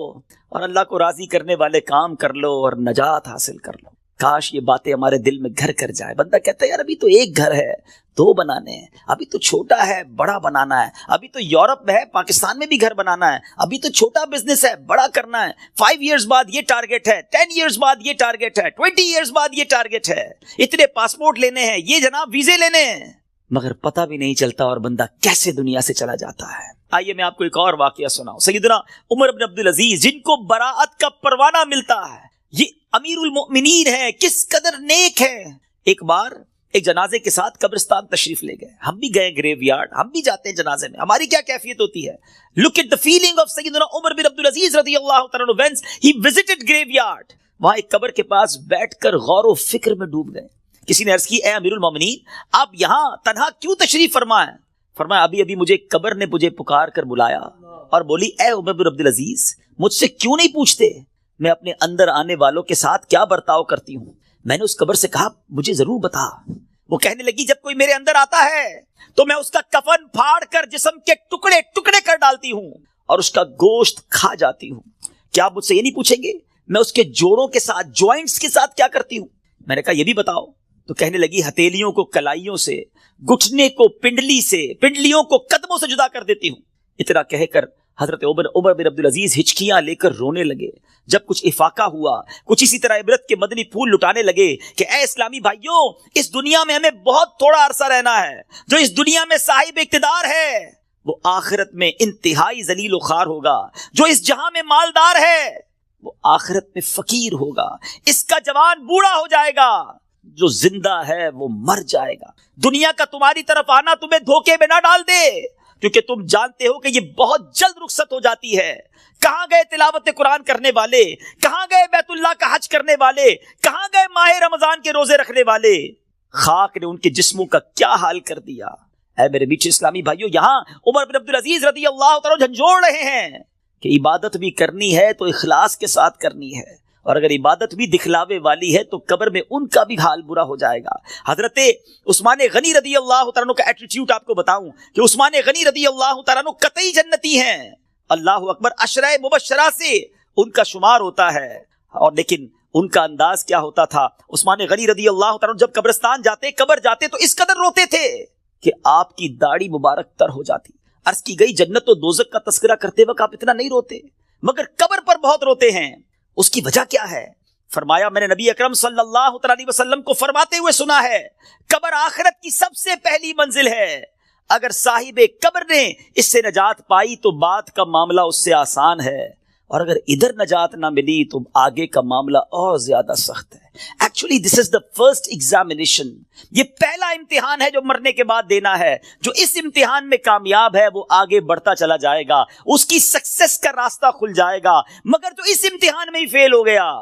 A: اور اللہ کو راضی کرنے والے کام کر لو اور نجات حاصل کر لو. کاش یہ باتیں ہمارے دل میں گھر کر جائے. بندہ کہتا ہے یار ابھی تو ایک گھر ہے، 2 بنانے ہیں، ابھی تو چھوٹا ہے بڑا بنانا ہے، ابھی تو یورپ میں ہے پاکستان میں بھی گھر بنانا ہے، ابھی تو چھوٹا بزنس ہے بڑا کرنا ہے، 5 ایئرز بعد یہ ٹارگٹ ہے، 10 ایئرز بعد یہ ٹارگٹ ہے، 20 ایئرز بعد یہ ٹارگٹ ہے، اتنے پاسپورٹ لینے ہیں، یہ جناب ویزے لینے ہیں، مگر پتہ بھی نہیں چلتا اور بندہ کیسے دنیا سے چلا جاتا ہے. آئیے میں آپ کو ایک اور واقعہ سناؤں. سیدنا عمر بن عبدالعزیز جن کو براءت کا پروانہ ملتا ہے، یہ امیر المؤمنین ہے، کس قدر نیک ہے. ایک بار ایک جنازے کے ساتھ قبرستان تشریف لے گئے. ہم بھی گئے گریو یارڈ، ہم بھی جاتے ہیں جنازے میں. ہماری کیا کیفیت ہوتی ہے؟ Look at the feeling of سیدنا عمر بن عبدالعزیز رضی اللہ تعالیٰ عنہ when he visited graveyard. وہاں ایک قبر کے پاس بیٹھ کر غور و فکر میں ڈوب گئے. کسی نے عرض کی اے امیر المومنین آپ یہاں تنہا کیوں تشریف فرمائیں؟ فرمایا ابھی مجھے قبر نے مجھے پکار کر بلایا اور بولی اے عمر بن عبدالعزیز مجھ سے کیوں نہیں پوچھتے میں اپنے اندر آنے والوں کے ساتھ کیا برتاؤ کرتی ہوں. میں نے اس قبر سے کہا مجھے ضرور بتا. وہ کہنے لگی جب کوئی میرے اندر آتا ہے تو میں اس کا کفن پھاڑ کر جسم کے ٹکڑے ٹکڑے کر ڈالتی ہوں اور اس کا گوشت کھا جاتی ہوں. کیا آپ مجھ سے یہ نہیں پوچھیں گے میں اس کے جوڑوں کے ساتھ جوائنٹس کے ساتھ کیا کرتی ہوں؟ میں نے کہا یہ بھی بتاؤ. تو کہنے لگی ہتھیلیوں کو کلائیوں سے، گھٹنے کو پنڈلی سے، پنڈلیوں کو قدموں سے جدا کر دیتی ہوں. اتنا کہہ کر حضرت عمر بن عبدالعزیز ہچکیاں لے کر رونے لگے. جب کچھ افاقہ ہوا، کچھ اسی طرح عبرت کے مدنی پھول لٹانے لگے کہ اے اسلامی بھائیوں اس دنیا میں ہمیں بہت تھوڑا عرصہ رہنا ہے. جو اس دنیا میں صاحب اقتدار ہے وہ آخرت میں انتہائی ذلیل و خوار ہوگا. جو اس جہاں میں مالدار ہے وہ آخرت میں فقیر ہوگا. اس کا جوان بوڑھا ہو جائے گا، جو زندہ ہے وہ مر جائے گا. دنیا کا تمہاری طرف آنا تمہیں دھوکے میں نہ ڈال دے، کیونکہ تم جانتے ہو کہ یہ بہت جلد رخصت ہو جاتی ہے. کہاں گئے تلاوت قرآن کرنے والے؟ کہاں گئے بیت اللہ کا حج کرنے والے؟ کہاں گئے ماہ رمضان کے روزے رکھنے والے؟ خاک نے ان کے جسموں کا کیا حال کر دیا. اے میرے میٹھے اسلامی بھائیوں یہاں عمر بن عبدالعزیز رضی اللہ تعالیٰ جھنجھوڑ رہے ہیں کہ عبادت بھی کرنی ہے تو اخلاص کے ساتھ کرنی ہے، اور اگر عبادت بھی دکھلاوے والی ہے تو قبر میں ان کا بھی حال برا ہو جائے گا. حضرت عثمان غنی رضی اللہ تعالیٰ عنہ کا ایٹیٹیوڈ آپ کو بتاؤں کہ عثمان غنی رضی اللہ تعالیٰ عنہ قطعی جنتی ہیں. اللہ اکبر، عشرہ مبشرہ سے ان کا شمار ہوتا ہے. اور لیکن ان کا انداز کیا ہوتا تھا؟ عثمان غنی رضی اللہ تعالیٰ عنہ جب قبرستان جاتے، قبر جاتے تو اس قدر روتے تھے کہ آپ کی داڑھی مبارک تر ہو جاتی. عرض کی گئی جنت و دوزخ کا تذکرہ کرتے وقت آپ اتنا نہیں روتے، مگر قبر پر بہت روتے ہیں. اس کی وجہ کیا ہے؟ فرمایا میں نے نبی اکرم صلی اللہ علیہ وسلم کو فرماتے ہوئے سنا ہے قبر آخرت کی سب سے پہلی منزل ہے. اگر صاحب قبر نے اس سے نجات پائی تو بعد کا معاملہ اس سے آسان ہے، اور اگر ادھر نجات نہ ملی تو آگے کا معاملہ اور زیادہ سخت ہے. Actually this is the first examination. یہ پہلا امتحان ہے جو مرنے کے بعد دینا ہے. جو اس امتحان میں کامیاب ہے وہ آگے بڑھتا چلا جائے گا، اس کی سکسس کا راستہ کھل جائے گا. مگر جو اس امتحان میں ہی فیل ہو گیا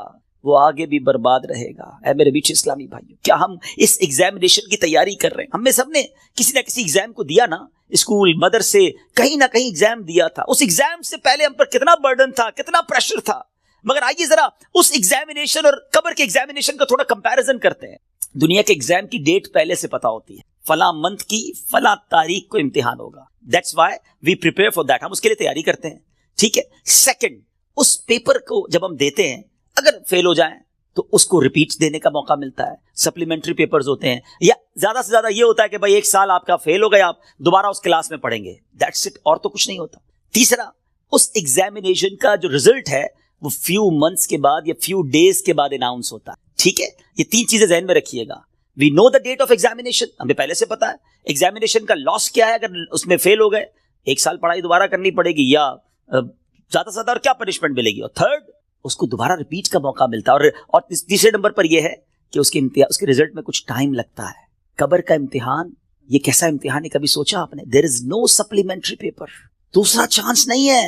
A: وہ آگے بھی برباد رہے گا. اے میرے بیچ اسلامی بھائیوں، کیا ہم اس ایگزامینیشن کی تیاری کر رہے ہیں؟ ہم میں سب نے کسی نہ کسی ایگزام کو دیا نا، اسکول مدرسے کہیں نہ کہیں ایگزام دیا تھا. اس ایگزام سے پہلے ہم پر کتنا برڈن تھا، کتنا پریشر تھا. مگر آئیے ذرا اس ایگزامینیشن اور قبر کے ایگزامینیشن کا تھوڑا کمپیریزن کرتے ہیں. دنیا کے ایگزام کی ڈیٹ پہلے سے پتا ہوتی ہے، فلاں منتھ کی فلاں تاریخ کو امتحان ہوگا. That's why we prepare for that. ہم اس کے لیے تیاری کرتے ہیں، ٹھیک ہے. سیکنڈ، اس پیپر کو جب ہم دیتے ہیں اگر فیل ہو جائیں تو اس کو ریپیٹ دینے کا موقع ملتا ہے. سپلیمنٹری پیپرز ہوتے ہیں، یا زیادہ سے زیادہ یہ ہوتا ہے کہ بھائی 1 سال آپ کا فیل ہو گیا، آپ دوبارہ اس کلاس میں پڑھیں گے. دیٹس اٹ، اور تو کچھ نہیں ہوتا. تیسرا، اس ایگزامینیشن کا جو رزلٹ ہے وہ فیو منتھس کے بعد یا فیو ڈیز کے بعد اناؤنس ہوتا ہے. ٹھیک ہے، یہ 3 چیزیں ذہن میں رکھیے گا. وی نو دا ڈیٹ آف ایگزامینیشن، ہمیں پہلے سے پتا ہے ایگزامینیشن کا لاس کیا ہے اگر اس میں فیل ہو گئے. 1 سال پڑھائی دوبارہ کرنی پڑے گی، یا زیادہ سے زیادہ اور کیا پنشمنٹ ملے گی. اور تھرڈ، اس کو دوبارہ ریپیٹ کا موقع ملتا ہے. اور تیسرے نمبر پر یہ ہے کہ اس کے رزلٹ میں کچھ ٹائم لگتا ہے. قبر کا امتحان یہ کیسا امتحان ہے، کبھی سوچا آپ نے؟ دیر از نو سپلیمنٹری پیپر، دوسرا چانس نہیں ہے.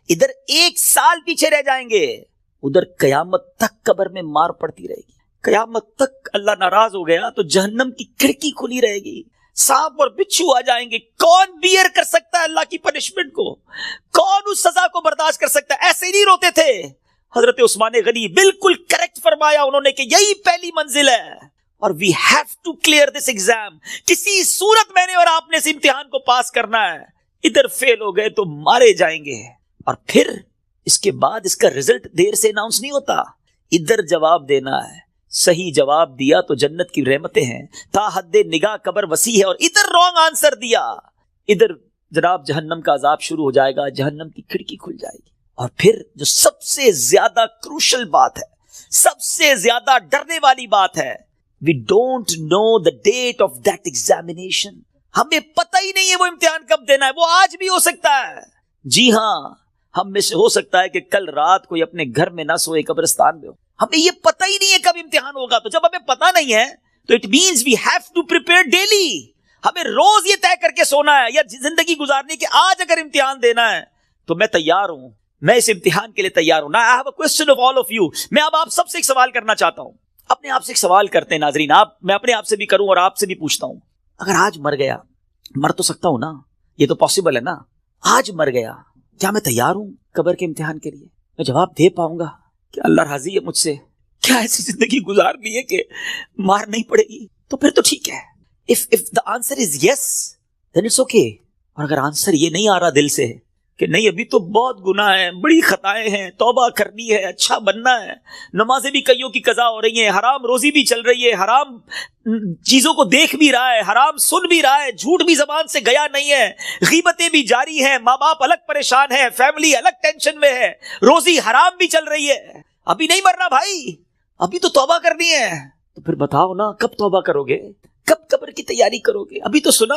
A: ادھر 1 سال پیچھے رہ جائیں گے، ادھر قیامت تک قبر میں مار پڑتی رہے گی. قیامت تک اللہ ناراض ہو گیا تو جہنم کی کھڑکی کھلی رہے گی، سانپ اور بچھو آ جائیں گے. کون بیئر کر سکتا ہے اللہ کی پنشمنٹ کو؟ کون اس سزا کو برداشت کر سکتا ہے؟ ایسے ہی نہیں روتے تھے. حضرت عثمان غنی بالکل کریکٹ فرمایا انہوں نے کہ یہی پہلی منزل ہے. اور we have to clear this exam. کسی صورت میں نے اور آپ نے اس امتحان کو پاس کرنا ہے. ادھر فیل ہو گئے تو مارے جائیں گے. اور پھر اس کے بعد اس کا رزلٹ دیر سے اناؤنس نہیں ہوتا. ادھر جواب دینا ہے. صحیح جواب دیا تو جنت کی رحمتیں ہیں. تا حد نگاہ قبر وسیع ہے. اور ادھر رانگ آنسر دیا, ادھر جناب جہنم کا عذاب شروع ہو جائے گا. جہنم کی کھڑکی کھل جائے گی. اور پھر جو سب سے زیادہ کروشل بات ہے, سب سے زیادہ ڈرنے والی بات ہے, we don't know the date of that examination. ہمیں پتہ ہی نہیں ہے وہ امتحان کب دینا ہے. وہ آج بھی ہو سکتا ہے. جی ہاں, ہم میں سے ہو سکتا ہے کہ کل رات کوئی اپنے گھر میں نہ سوئے, قبرستان میں ہو. ہمیں یہ پتہ ہی نہیں ہے کب امتحان ہوگا. تو جب ہمیں پتہ نہیں ہے تو it means we have to prepare daily. ہمیں روز یہ طے کر کے سونا ہے یا زندگی گزارنے کہ آج اگر امتحان دینا ہے تو میں تیار ہوں, میں اس امتحان کے لیے تیار ہوں. Now I have a question of all of you. میں اب آپ سب سے ایک سوال کرنا چاہتا ہوں. اپنے آپ سے ایک سوال کرتے ہیں ناظرین. میں اپنے آپ سے بھی کروں اور آپ سے بھی پوچھتا ہوں. اگر آج مر گیا, مر تو سکتا ہوں نا, یہ تو پاسبل ہے نا. آج مر گیا, کیا میں تیار ہوں قبر کے امتحان کے لیے؟ میں جواب دے پاؤں گا کہ اللہ راضی ہے مجھ سے؟ کیا ایسی زندگی گزارنی ہے کہ مار نہیں پڑے گی؟ تو پھر تو ٹھیک ہے. if the answer is yes then it's okay. اور اگر آنسر یہ نہیں آ رہا دل سے کہ نہیں ابھی تو بہت گناہ ہیں, بڑی خطائیں ہیں, توبہ کرنی ہے, اچھا بننا ہے, نمازیں بھی کئیوں کی قضا ہو رہی ہیں, حرام روزی بھی چل رہی ہے, حرام چیزوں کو دیکھ بھی رہا ہے, حرام سن بھی رہا ہے, جھوٹ بھی زبان سے گیا نہیں ہے, غیبتیں بھی جاری ہیں, ماں باپ الگ پریشان ہیں, فیملی الگ ٹینشن میں ہے, روزی حرام بھی چل رہی ہے, ابھی نہیں مرنا بھائی, ابھی تو توبہ کرنی ہے. تو پھر بتاؤ نا کب توبہ کرو گے, کب قبر کی تیاری کرو گے؟ ابھی تو سنا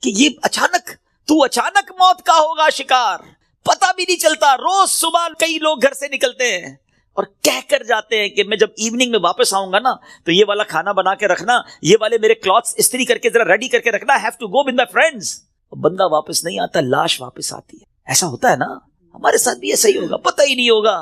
A: کہ یہ اچانک موت کا ہوگا شکار, پتہ بھی نہیں چلتا. روز صبح کئی لوگ گھر سے نکلتے ہیں اور کہہ کر جاتے ہیں کہ میں جب ایوننگ میں واپس آؤں گا نا تو یہ والا کھانا بنا کے رکھنا, یہ والے میرے کلاتھس استری کر کے ذرا ریڈی کر کے رکھنا, have to go with my friends. بندہ واپس نہیں آتا, لاش واپس آتی ہے. ایسا ہوتا ہے نا, ہمارے ساتھ بھی ایسا ہی ہوگا, پتہ ہی نہیں ہوگا.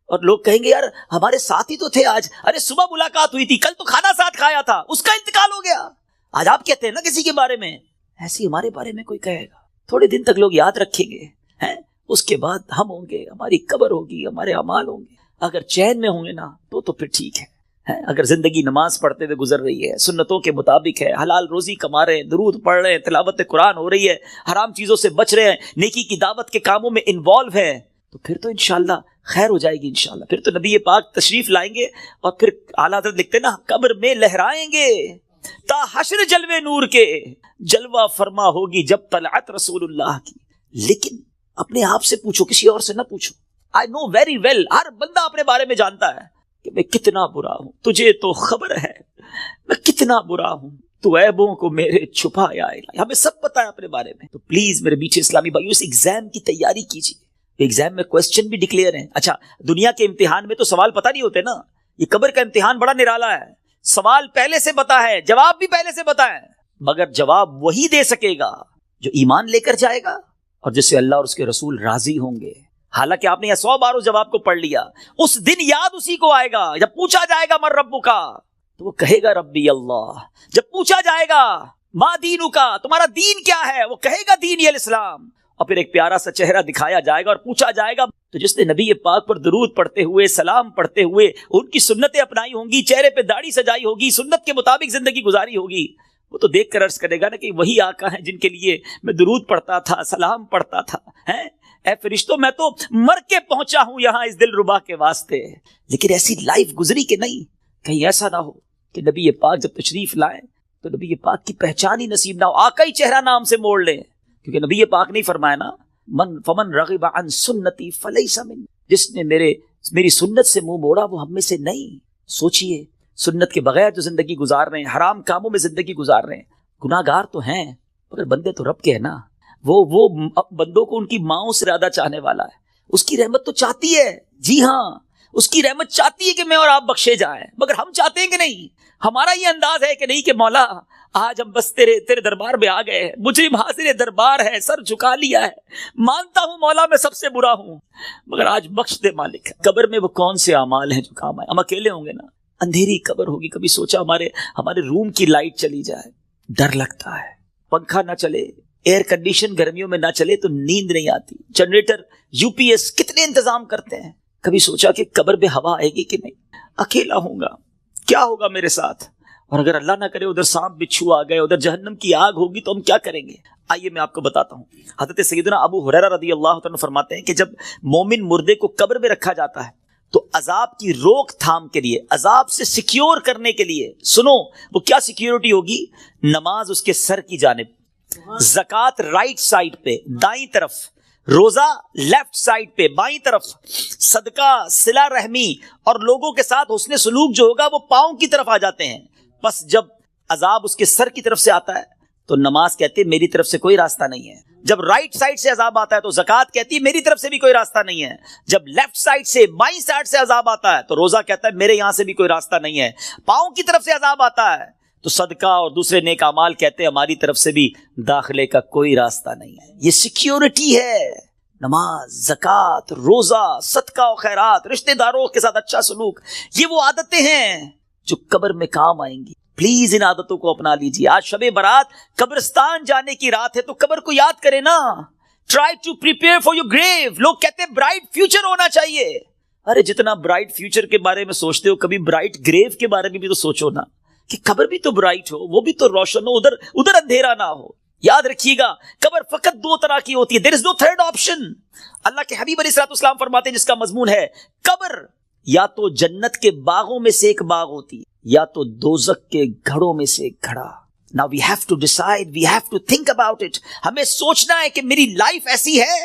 A: اور لوگ کہیں گے یار ہمارے ساتھ ہی تو تھے آج, ارے صبح ملاقات ہوئی تھی, کل تو کھانا ساتھ کھایا تھا, اس کا انتقال ہو گیا. آج آپ کہتے ہیں نا کسی کے بارے میں, ایسی ہمارے بارے میں کوئی کہے گا, تھوڑے دن تک لوگ یاد رکھیں گے, اس کے بعد ہم ہوں گے, ہماری قبر ہوگی, ہمارے اعمال ہوں گے. اگر چین میں ہوں گے نا تو پھر ٹھیک ہے. اگر زندگی نماز پڑھتے ہوئے گزر رہی ہے, سنتوں کے مطابق ہے, حلال روزی کما رہے ہیں, درود پڑھ رہے ہیں, تلاوت قرآن ہو رہی ہے, حرام چیزوں سے بچ رہے ہیں, نیکی کی دعوت کے کاموں میں انوالو ہے, تو پھر تو انشاءاللہ خیر ہو جائے گی انشاءاللہ. پھر تو نبی پاک تشریف لائیں گے اور پھر اعلیٰ حضرت لکھتے نا قبر میں لہرائیں گے تا حشر جلوے نور کے, جلوہ فرما ہوگی جب طلعت رسول اللہ کی. لیکن اپنے آپ سے پوچھو, کسی اور سے نہ پوچھو. I know very well, ہر بندہ اپنے بارے میں جانتا ہے کہ میں کتنا برا ہوں, تجھے تو خبر ہے میں کتنا برا ہوں, تو عیبوں کو میرے چھپایا الہی. ہمیں سب پتا ہے اپنے بارے میں. تو پلیز میرے میٹھے اسلامی بھائیو, اس ایگزام کی تیاری کیجیے. ایگزام میں کوسچن بھی ڈکلیئر ہیں. اچھا, دنیا کے امتحان میں تو سوال پتہ نہیں ہوتے نا, یہ قبر کا امتحان بڑا نرالا ہے. سوال پہلے سے پتا ہے, جواب بھی پہلے سے پتا ہے, مگر جواب وہی دے سکے گا جو ایمان لے کر جائے گا اور جس سے اللہ اور اس کے رسول راضی ہوں گے. حالانکہ آپ نے یہ 100 بار اس جواب کو پڑھ لیا, اس دن یاد اسی کو آئے گا. جب پوچھا جائے گا من ربک کا تو وہ کہے گا ربی اللہ. جب پوچھا جائے گا ما دینک کا, تمہارا دین کیا ہے, وہ کہے گا دین الاسلام. اور پھر ایک پیارا سا چہرہ دکھایا جائے گا اور پوچھا جائے گا تو جس نے نبی پاک پر درود پڑھتے ہوئے, سلام پڑھتے ہوئے ان کی سنتیں اپنائی ہوں گی, چہرے پہ داڑھی سجائی ہوگی, سنت کے مطابق زندگی گزاری ہوگی, وہ تو دیکھ کر عرض کرے گا نا کہ وہی آقا ہیں جن کے لیے میں درود پڑھتا تھا, سلام پڑھتا تھا. اے فرشتوں, میں تو مر کے پہنچا ہوں یہاں اس دل ربا کے واسطے. لیکن ایسی لائف گزری کہ نہیں, کہیں ایسا نہ ہو کہ نبی پاک جب تشریف لائیں تو نبی پاک کی پہچان ہی نصیب نہ ہو, آقا ہی چہرہ نام سے موڑ لیں. کیونکہ نبی پاک نہیں فرمایا نا فمن رغب عن سنتی فلیس من, جس نے میری سنت سے منہ موڑا وہ ہم میں سے نہیں. سوچئے, سنت کے بغیر جو زندگی گزار رہے ہیں, حرام کاموں میں زندگی گزار رہے ہیں, گناہ گار تو ہیں مگر بندے تو رب کے ہیں نا. وہ بندوں کو ان کی ماؤں سے زیادہ چاہنے والا ہے. اس کی رحمت تو چاہتی ہے, جی ہاں اس کی رحمت چاہتی ہے کہ میں اور آپ بخشے جائیں, مگر ہم چاہتے ہیں کہ نہیں. ہمارا یہ انداز ہے کہ نہیں کہ مولا آج ہم بس تیرے دربار میں آ گئے, مجرم حاضر دربار ہے, سر جھکا لیا ہے, مانتا ہوں مولا میں سب سے برا ہوں, مگر آج بخش دے مالک. قبر میں وہ کون سے اعمال ہیں جو کام آئے؟ ہم اکیلے ہوں گے نا, اندھیری قبر ہوگی. کبھی سوچا ہمارے روم کی لائٹ چلی جائے, ڈر لگتا ہے. پنکھا نہ چلے, ایئر کنڈیشن گرمیوں میں نہ چلے تو نیند نہیں آتی. جنریٹر, یو پی ایس کتنے انتظام کرتے ہیں. کبھی سوچا کہ قبر میں ہوا آئے گی کہ نہیں, اکیلا ہوں گا, کیا ہوگا میرے ساتھ. اور اگر اللہ نہ کرے ادھر سانپ بچھو آ گئے, ادھر جہنم کی آگ ہوگی تو ہم کیا کریں گے؟ آئیے میں آپ کو بتاتا ہوں. حضرت سیدنا ابو ہریرہ رضی اللہ عنہ فرماتے ہیں کہ جب مومن مردے کو قبر میں رکھا جاتا ہے تو عذاب کی روک تھام کے لیے, عذاب سے سیکیور کرنے کے لیے, سنو وہ کیا سیکیورٹی ہوگی؟ نماز اس کے سر کی جانب, زکوٰۃ رائٹ سائڈ پہ دائیں طرف, روزہ لیفٹ سائڈ پہ بائیں طرف, صدقہ, صلہ رحمی اور لوگوں کے ساتھ حسن سلوک جو ہوگا وہ پاؤں کی طرف آ جاتے ہیں. بس جب عذاب اس کے سر کی طرف سے آتا ہے تو نماز کہتی ہے میری طرف سے کوئی راستہ نہیں ہے. جب رائٹ سائڈ سے عذاب آتا ہے تو زکوٰۃ کہتی ہے میری طرف سے بھی کوئی راستہ نہیں ہے. جب لیفٹ سائڈ سے بائیں سائڈ سے عذاب آتا ہے تو روزہ کہتا ہے میرے یہاں سے بھی کوئی راستہ نہیں ہے. پاؤں کی طرف سے عذاب آتا ہے تو صدقہ اور دوسرے نیک اعمال کہتے ہیں ہماری طرف سے بھی داخلے کا کوئی راستہ نہیں ہے. یہ سیکیورٹی ہے. نماز, زکوٰۃ, روزہ, صدقہ و خیرات, رشتہ داروں کے ساتھ اچھا سلوک, یہ وہ عادتیں ہیں جو قبر میں کام آئیں گی. پلیز ان عادتوں کو اپنا لیجیے. آج شب برات قبرستان جانے کی رات ہے تو قبر کو یاد کریں نا. Try to prepare for your grave. لوگ کہتے ہیں برائٹ فیوچر ہونا چاہیے. ارے جتنا برائٹ فیوچر کے بارے میں سوچتے ہو کبھی برائٹ گریو کے بارے میں بھی تو سوچو نا, کہ قبر بھی تو برائٹ ہو, وہ بھی تو روشن ہو, ادھر اندھیرا نہ ہو. یاد رکھیے گا قبر فقط دو طرح کی ہوتی ہے. دیر از نو تھرڈ آپشن. اللہ کے حبیب علیہ الصلوۃ والسلام فرماتے ہیں جس کا مضمون ہے قبر یا تو جنت کے باغوں میں سے ایک باغ ہوتی ہے یا تو دوزخ کے گھڑوں میں سے ایک گھڑا. Now we have to decide, we have to think about it. ہمیں سوچنا ہے کہ میری لائف ایسی ہے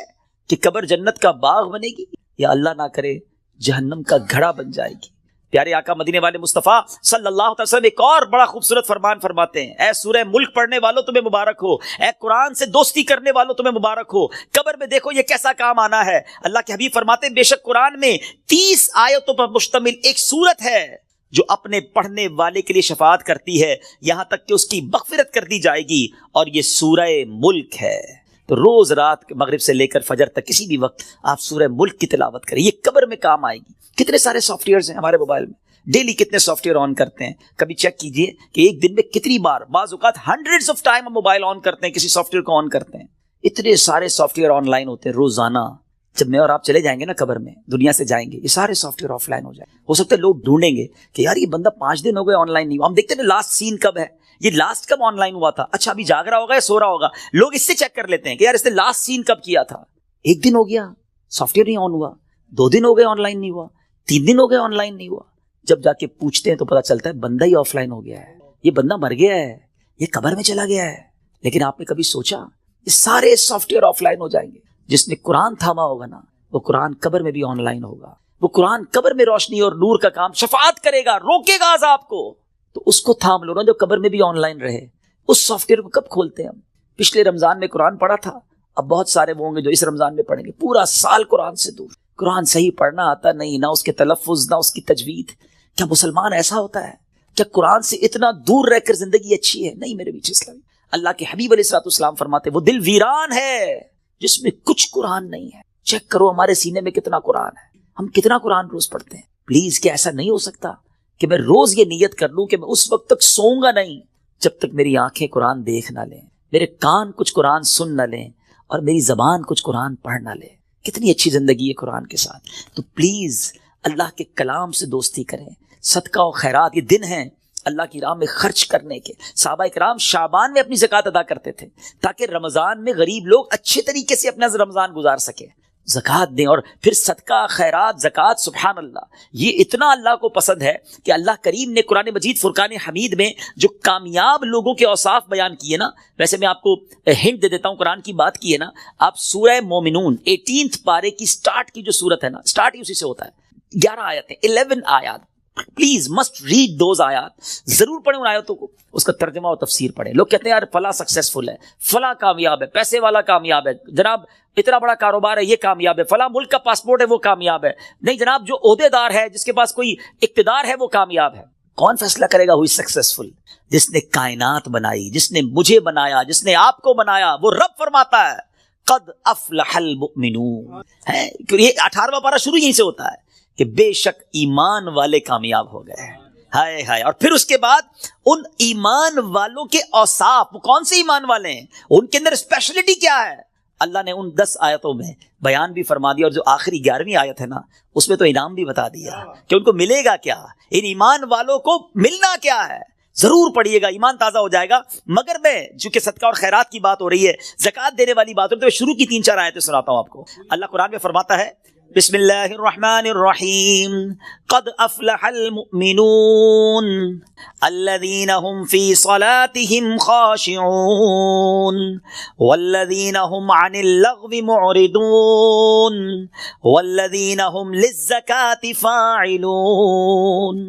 A: کہ قبر جنت کا باغ بنے گی یا اللہ نہ کرے جہنم کا گھڑا بن جائے گی. پیارے آقا مدینے والے مصطفیٰ صلی اللہ علیہ وسلم ایک اور بڑا خوبصورت فرمان فرماتے ہیں, اے سورہ ملک پڑھنے والوں تمہیں مبارک ہو, اے قرآن سے دوستی کرنے والوں تمہیں مبارک ہو. قبر میں دیکھو یہ کیسا کام آنا ہے. اللہ کے حبیب فرماتے ہیں بے شک قرآن میں 30 آیتوں پر مشتمل ایک سورت ہے جو اپنے پڑھنے والے کے لیے شفاعت کرتی ہے یہاں تک کہ اس کی مغفرت کر دی جائے گی, اور یہ سورہ ملک ہے. تو روز رات مغرب سے لے کر فجر تک کسی بھی وقت آپ سورہ ملک کی تلاوت کریں, یہ قبر میں کام آئے گی. کتنے سارے سافٹ ویئرز ہیں ہمارے موبائل میں, ڈیلی کتنے سافٹ ویئر آن کرتے ہیں, کبھی چیک کیجئے کہ ایک دن میں کتنی بار, بعض اوقات ہنڈریڈز آف ٹائم ہم موبائل آن کرتے ہیں, کسی سافٹ ویئر کو آن کرتے ہیں. اتنے سارے سافٹ ویئر آن لائن ہوتے ہیں روزانہ. جب میں اور آپ چلے جائیں گے نا قبر میں, دنیا سے جائیں گے, یہ سارے سافٹ ویئر آف لائن ہو جائیں. ہو سکتا ہے لوگ ڈھونڈیں گے کہ یار یہ بندہ 5 دن ہو گئے آن لائن نہیں ہوا. ہم دیکھتے ہیں لاسٹ سین کب ہے, یہ لاسٹ کب آن لائن ہوا تھا, اچھا ابھی جاگ رہا ہوگا یا سو رہا ہوگا. لوگ اس سے چیک کر لیتے ہیں کہ یار اس نے لاسٹ سین کب کیا تھا. 1 دن ہو گیا سافٹ ویئر نہیں آن ہوا, 2 دن ہو گئے آن لائن نہیں ہوا, 3 دن ہو گئے آن لائن نہیں ہوا. جب جا کے پوچھتے ہیں تو پتا چلتا ہے بندہ ہی آف لائن ہو گیا ہے, یہ بندہ مر گیا ہے, یہ قبر میں چلا گیا ہے. لیکن آپ نے کبھی سوچا یہ سارے سافٹ ویئر آف لائن ہو جائیں گے. جس نے قرآن تھاما ہوگا نا وہ قرآن قبر میں بھی آن لائن ہوگا. وہ قرآن قبر میں روشنی اور نور کا کام شفاعت کرے گا, روکے گا عذاب کو. تو اس کو تھام لو نا جو قبر میں بھی آن لائن رہے. اس سافٹ ویئر کو کب کھولتے ہیں ہم؟ پچھلے رمضان میں قرآن پڑھا تھا, اب بہت سارے وہ ہوں گے جو اس رمضان میں پڑھیں گے. پورا سال قرآن سے دور, قرآن صحیح پڑھنا آتا نہیں, نہ اس کے تلفظ نہ اس کی تجوید. کیا مسلمان ایسا ہوتا ہے؟ کیا قرآن سے اتنا دور رہ کر زندگی اچھی ہے؟ نہیں میرے بیچ اسلامی. اللہ کے حبیب علیہ الصلوۃ والسلام فرماتے وہ دل ویران ہے جس میں کچھ قرآن نہیں ہے. چیک کرو ہمارے سینے میں کتنا قرآن ہے, ہم کتنا قرآن روز پڑھتے ہیں. پلیز کیا ایسا نہیں ہو سکتا کہ میں روز یہ نیت کر لوں کہ میں اس وقت تک سوؤں گا نہیں جب تک میری آنکھیں قرآن دیکھ نہ لیں, میرے کان کچھ قرآن سن نہ لیں, اور میری زبان کچھ قرآن پڑھ نہ لے. کتنی اچھی زندگی ہے قرآن کے ساتھ. تو پلیز اللہ کے کلام سے دوستی کریں. صدقہ و خیرات یہ دن ہیں اللہ کی راہ میں خرچ کرنے کے. صحابہ کرام شعبان میں اپنی زکوٰۃ ادا کرتے تھے تاکہ رمضان میں غریب لوگ اچھے طریقے سے اپنا رمضان گزار سکے. زکوٰۃ دیں, اور پھر صدقہ خیرات زکوٰۃ. سبحان اللہ, یہ اتنا اللہ کو پسند ہے کہ اللہ کریم نے قرآن مجید فرقان حمید میں جو کامیاب لوگوں کے اوصاف بیان کیے نا, ویسے میں آپ کو ہنٹ دے دیتا ہوں, قرآن کی بات کی ہے نا, آپ سورہ مومنون 18 پارے کی سٹارٹ کی جو سورت ہے نا, سٹارٹ ہی اسی سے ہوتا ہے. 11 آیتیں, 11 آیات. پلیز مسٹ ریڈ دوز آیات, ضرور پڑھیں ان آیتوں کو, اس کا ترجمہ اور تفسیر پڑھیں. لوگ کہتے ہیں یار فلاں سکسیسفل ہے, فلاں کامیاب ہے, پیسے والا کامیاب ہے, جناب اتنا بڑا کاروبار ہے یہ کامیاب ہے, فلاں ملک کا پاسپورٹ ہے وہ کامیاب ہے. نہیں جناب, جو عہدے دار ہے, جس کے پاس کوئی اقتدار ہے وہ کامیاب ہے. کون فیصلہ کرے گا ہوئی سکسیسفل؟ جس نے کائنات بنائی, جس نے مجھے بنایا, جس نے آپ کو بنایا, وہ رب فرماتا ہے قد افلح المؤمنون. یہ 18واں پارہ شروع یہیں سے ہوتا ہے کہ بے شک ایمان والے کامیاب ہو گئے. ہائے ہائے. اور پھر اس کے بعد ان ایمان والوں کے اوصاف, وہ کون سے ایمان والے ہیں, ان کے اندر اسپیشلٹی کیا ہے, اللہ نے ان 10 آیتوں میں بیان بھی فرما دیا. اور جو آخری 11ویں آیت ہے نا, اس میں تو انعام بھی بتا دیا کہ ان کو ملے گا کیا, ان ایمان والوں کو ملنا کیا ہے. ضرور پڑھیے گا، ایمان تازہ ہو جائے گا. مگر میں چونکہ صدقہ اور خیرات کی بات ہو رہی ہے، زکوٰۃ دینے والی بات ہو رہی ہے، تو میں شروع کی 3-4 آیتیں سناتا ہوں آپ کو. اللہ قرآن میں فرماتا ہے بسم اللہ الرحمن الرحیم قد افلح المؤمنون الذین هم فی صلاتهم خاشعون والذین هم عن اللغو معرضون والذین هم للزکاة فاعلون.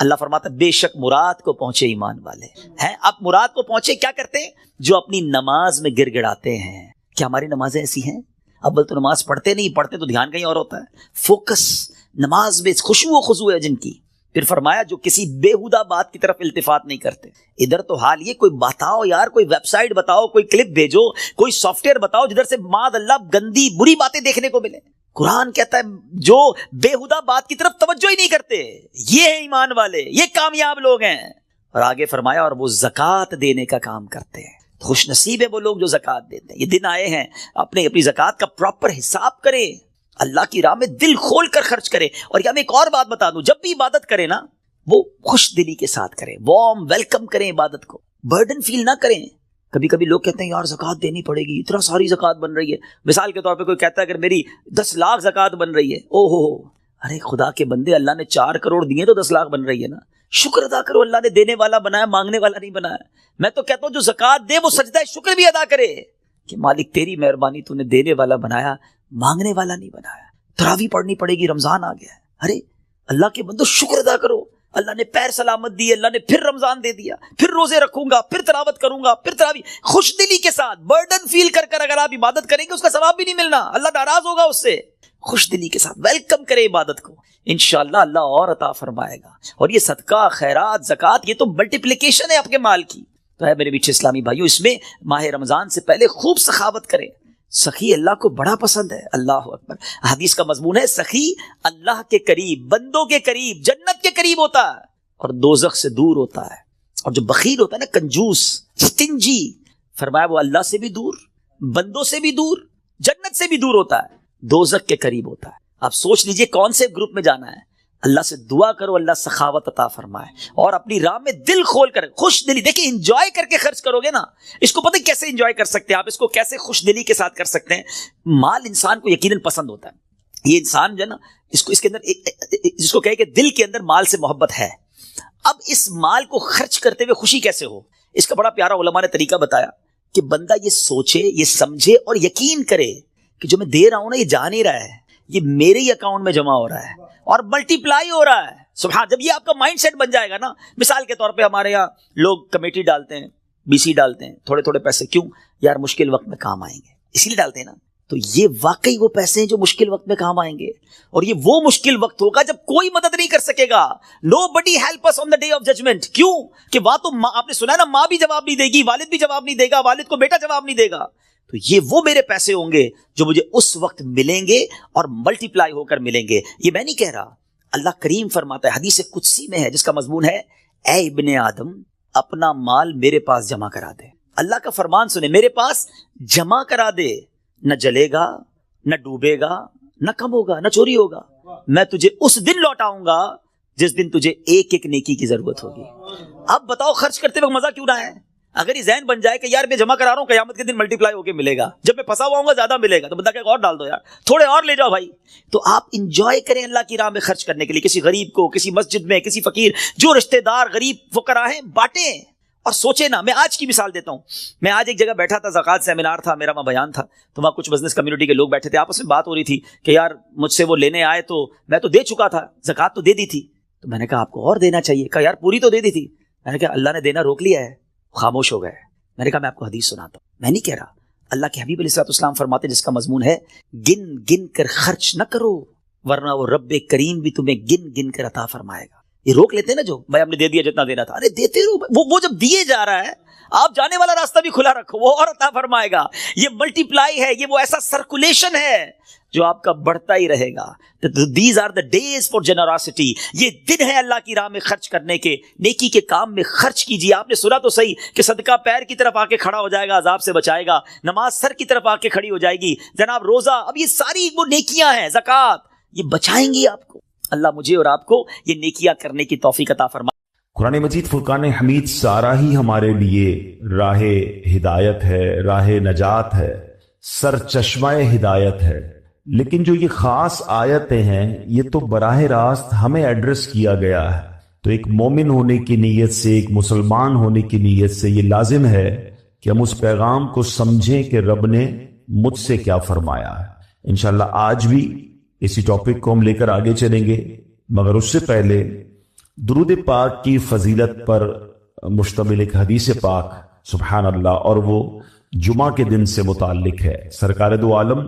A: اللہ فرماتا ہے بے شک مراد کو پہنچے ایمان والے ہیں. اب مراد کو پہنچے کیا کرتے ہیں؟ جو اپنی نماز میں گر گڑاتے ہیں. کیا ہماری نمازیں ایسی ہیں؟ اول تو نماز پڑھتے نہیں، پڑھتے تو دھیان کہیں اور ہوتا ہے. فوکس نماز میں خشوع و خضوع ہے جن کی. پھر فرمایا جو کسی بےہودہ بات کی طرف التفات نہیں کرتے. ادھر تو حال یہ کوئی بتاؤ یار، کوئی ویب سائٹ بتاؤ، کوئی کلپ بھیجو، کوئی سافٹ ویئر بتاؤ جدھر سے معاذ اللہ گندی بری باتیں دیکھنے کو ملے. قرآن کہتا ہے جو بےہودہ بات کی طرف توجہ ہی نہیں کرتے یہ ہیں ایمان والے، یہ کامیاب لوگ ہیں. اور آگے فرمایا اور وہ زکوٰۃ دینے کا کام کرتے ہیں. خوش نصیب ہے وہ لوگ جو زکوٰۃ دیتے ہیں. یہ دن آئے ہیں اپنی زکوٰۃ کا پراپر حساب کریں، اللہ کی راہ میں دل کھول کر خرچ کریں. اور یا میں ایک اور بات بتا دوں، جب بھی عبادت کریں نا وہ خوش دلی کے ساتھ کریں، وارم ویلکم کریں عبادت کو، برڈن فیل نہ کریں. کبھی کبھی لوگ کہتے ہیں یار زکوٰۃ دینی پڑے گی، اتنا ساری زکوٰۃ بن رہی ہے. مثال کے طور پہ کوئی کہتا ہے اگر میری 10 لاکھ زکوٰۃ بن رہی ہے، او ہو، ارے خدا کے بندے اللہ نے 4 کروڑ دیے تو 10 لاکھ بن رہی ہے نا. شکر ادا کرو، اللہ نے دینے والا بنایا، مانگنے والا نہیں بنایا. میں تو کہتا ہوں جو زکوٰۃ دے وہ سجدہ شکر بھی ادا کرے کہ مالک تیری مہربانی، تو نے دینے والا بنایا، مانگنے والا نہیں بنایا. تراویح پڑھنی پڑے گی، رمضان آ گیا ہے. ارے اللہ کے بندو شکر ادا کرو، اللہ نے پیر سلامت دی، اللہ نے پھر رمضان دے دیا، پھر روزے رکھوں گا، پھر تلاوت کروں گا، پھر تراویح. خوش دلی کے ساتھ برڈن فیل کر کر اگر آپ عبادت کریں گے اس کا ثواب بھی نہیں ملنا، اللہ ناراض ہوگا اس سے. خوش دلی کے ساتھ ویلکم کرے عبادت کو، انشاءاللہ اللہ اور عطا فرمائے گا. اور یہ صدقہ خیرات زکوٰۃ یہ تو ملٹیپلیکیشن ہے آپ کے مال کی. تو ہے میرے میٹھے اسلامی بھائیو، اس میں ماہ رمضان سے پہلے خوب سخاوت کریں. سخی اللہ کو بڑا پسند ہے. اللہ اکبر. حدیث کا مضمون ہے سخی اللہ کے قریب، بندوں کے قریب، جنت کے قریب ہوتا ہے اور دوزخ سے دور ہوتا ہے. اور جو بخیل ہوتا ہے نا، کنجوس، سٹنجی، فرمایا وہ اللہ سے بھی دور، بندوں سے بھی دور، جنت سے بھی دور ہوتا ہے، دوزخ کے قریب ہوتا ہے. آپ سوچ لیجئے کون سے گروپ میں جانا ہے. اللہ سے دعا کرو اللہ سخاوت عطا فرمائے اور اپنی راہ میں دل کھول کر خوش دلی. دیکھیں انجوائے کر کے خرچ کرو گے نا، اس کو پتہ کیسے انجوائے کر سکتے ہیں آپ، اس کو کیسے خوش دلی کے ساتھ کر سکتے ہیں. مال انسان کو یقیناً پسند ہوتا ہے. یہ انسان جو ہے نا اس کے اندر جس کو کہے کہ دل کے اندر مال سے محبت ہے. اب اس مال کو خرچ کرتے ہوئے خوشی کیسے ہو، اس کا بڑا پیارا علماء نے طریقہ بتایا کہ بندہ یہ سوچے، یہ سمجھے اور یقین کرے کہ جو میں دے رہا ہوں نا یہ جا نہیں رہا ہے، یہ میرے ہی اکاؤنٹ میں جمع ہو رہا ہے اور ملٹی پلائی ہو رہا ہے. سبحان. جب یہ آپ کا مائنڈ سیٹ بن جائے گا نا، مثال کے طور پہ ہمارے یہاں لوگ کمیٹی ڈالتے ہیں، بی سی ڈالتے ہیں، تھوڑے تھوڑے پیسے، کیوں یار مشکل وقت میں کام آئیں گے، اسی لیے ڈالتے ہیں نا. تو یہ واقعی وہ پیسے ہیں جو مشکل وقت میں کام آئیں گے. اور یہ وہ مشکل وقت ہوگا جب کوئی مدد نہیں کر سکے گا. Nobody help us on the day of judgment. کیوں کہ وہاں تو آپ نے سنا ہے نا، ماں بھی جواب نہیں دے گی، والد بھی جواب نہیں دے گا، والد کو بیٹا جواب نہیں دے گا. تو یہ وہ میرے پیسے ہوں گے جو مجھے اس وقت ملیں گے اور ملٹی پلائی ہو کر ملیں گے. یہ میں نہیں کہہ رہا، اللہ کریم فرماتا ہے، حدیث قدسی میں ہے جس کا مضمون ہے اے ابن آدم اپنا مال میرے پاس جمع کرا دے. اللہ کا فرمان سنے، میرے پاس جمع کرا دے، نہ جلے گا، نہ ڈوبے گا، نہ کم ہوگا، نہ چوری ہوگا. میں تجھے اس دن لوٹاؤں گا جس دن تجھے ایک ایک نیکی کی ضرورت ہوگی. اب بتاؤ خرچ کرتے وقت مزہ کیوں نہ ہے؟ اگر یہ ذہن بن جائے کہ یار میں جمع کرا رہا ہوں، قیامت کے دن ملٹی پلائی ہو کے ملے گا، جب میں پھنسا ہوا ہوں گا زیادہ ملے گا، تو بندہ کہ اور ڈال دو یار، تھوڑے اور لے جاؤ بھائی. تو آپ انجوائے کریں اللہ کی راہ میں خرچ کرنے کے لیے. کسی غریب کو، کسی مسجد میں، کسی فقیر، جو رشتہ دار غریب فقراء ہیں، بانٹیں. اور سوچے نا، میں آج کی مثال دیتا ہوں. میں آج ایک جگہ بیٹھا تھا، زکوٰۃ سیمینار تھا میرا، وہاں بیان تھا، تو وہاں کچھ بزنس کمیونٹی کے لوگ بیٹھے تھے، آپس میں بات ہو رہی تھی کہ یار مجھ سے وہ لینے آئے تو میں تو دے چکا تھا، زکوٰۃ تو دے دی تھی. تو میں نے کہا آپ کو اور دینا چاہیے. کہا یار پوری تو دے دی تھی. میں نے کہا اللہ نے دینا روک لیا ہے. خاموش ہو گئے. میں نے کہا میں آپ کو حدیث سناتا ہوں، میں نہیں کہہ رہا، اللہ کے حبیب علیہ الصلوۃ والسلام فرماتے ہیں جس کا مضمون ہے گن گن کر خرچ نہ کرو ورنہ وہ رب کریم بھی تمہیں گن گن کر عطا فرمائے گا. یہ روک لیتے ہیں نا جو بھائی ہم نے دے دیا جتنا دینا تھا، ارے دیتے رہو. وہ جب دیے جا رہا ہے آپ جانے والا راستہ بھی کھلا رکھو، وہ اور عطا فرمائے گا. یہ ملٹی پلائی ہے، یہ وہ ایسا سرکولیشن ہے جو آپ کا بڑھتا ہی رہے گا. These are the days for generosity. یہ دن ہے اللہ کی راہ میں خرچ کرنے کے، نیکی کے کام میں خرچ کیجیے. آپ نے سنا تو صحیح کہ صدقہ پیر کی طرف آ کے کھڑا ہو جائے گا، عذاب سے بچائے گا. نماز سر کی طرف آ کے کھڑی ہو جائے گی. جناب روزہ، اب یہ ساری وہ نیکیاں ہیں، زکوٰۃ، یہ بچائیں گی آپ کو. اللہ مجھے اور آپ کو یہ نیکیاں کرنے کی توفیق عطا فرمائے.
B: قرآن مجید فرقان حمید سارا ہی ہمارے لیے راہ ہدایت ہے، راہ نجات ہے، سر چشمہ ہدایت ہے، لیکن جو یہ خاص آیتیں ہیں یہ تو براہ راست ہمیں ایڈریس کیا گیا ہے. تو ایک مومن ہونے کی نیت سے، ایک مسلمان ہونے کی نیت سے یہ لازم ہے کہ ہم اس پیغام کو سمجھیں کہ رب نے مجھ سے کیا فرمایا ہے. انشاءاللہ آج بھی اسی ٹاپک کو ہم لے کر آگے چلیں گے، مگر اس سے پہلے درود پاک کی فضیلت پر مشتمل ایک حدیث پاک سبحان اللہ، اور وہ جمعہ کے دن سے متعلق ہے. سرکار دو عالم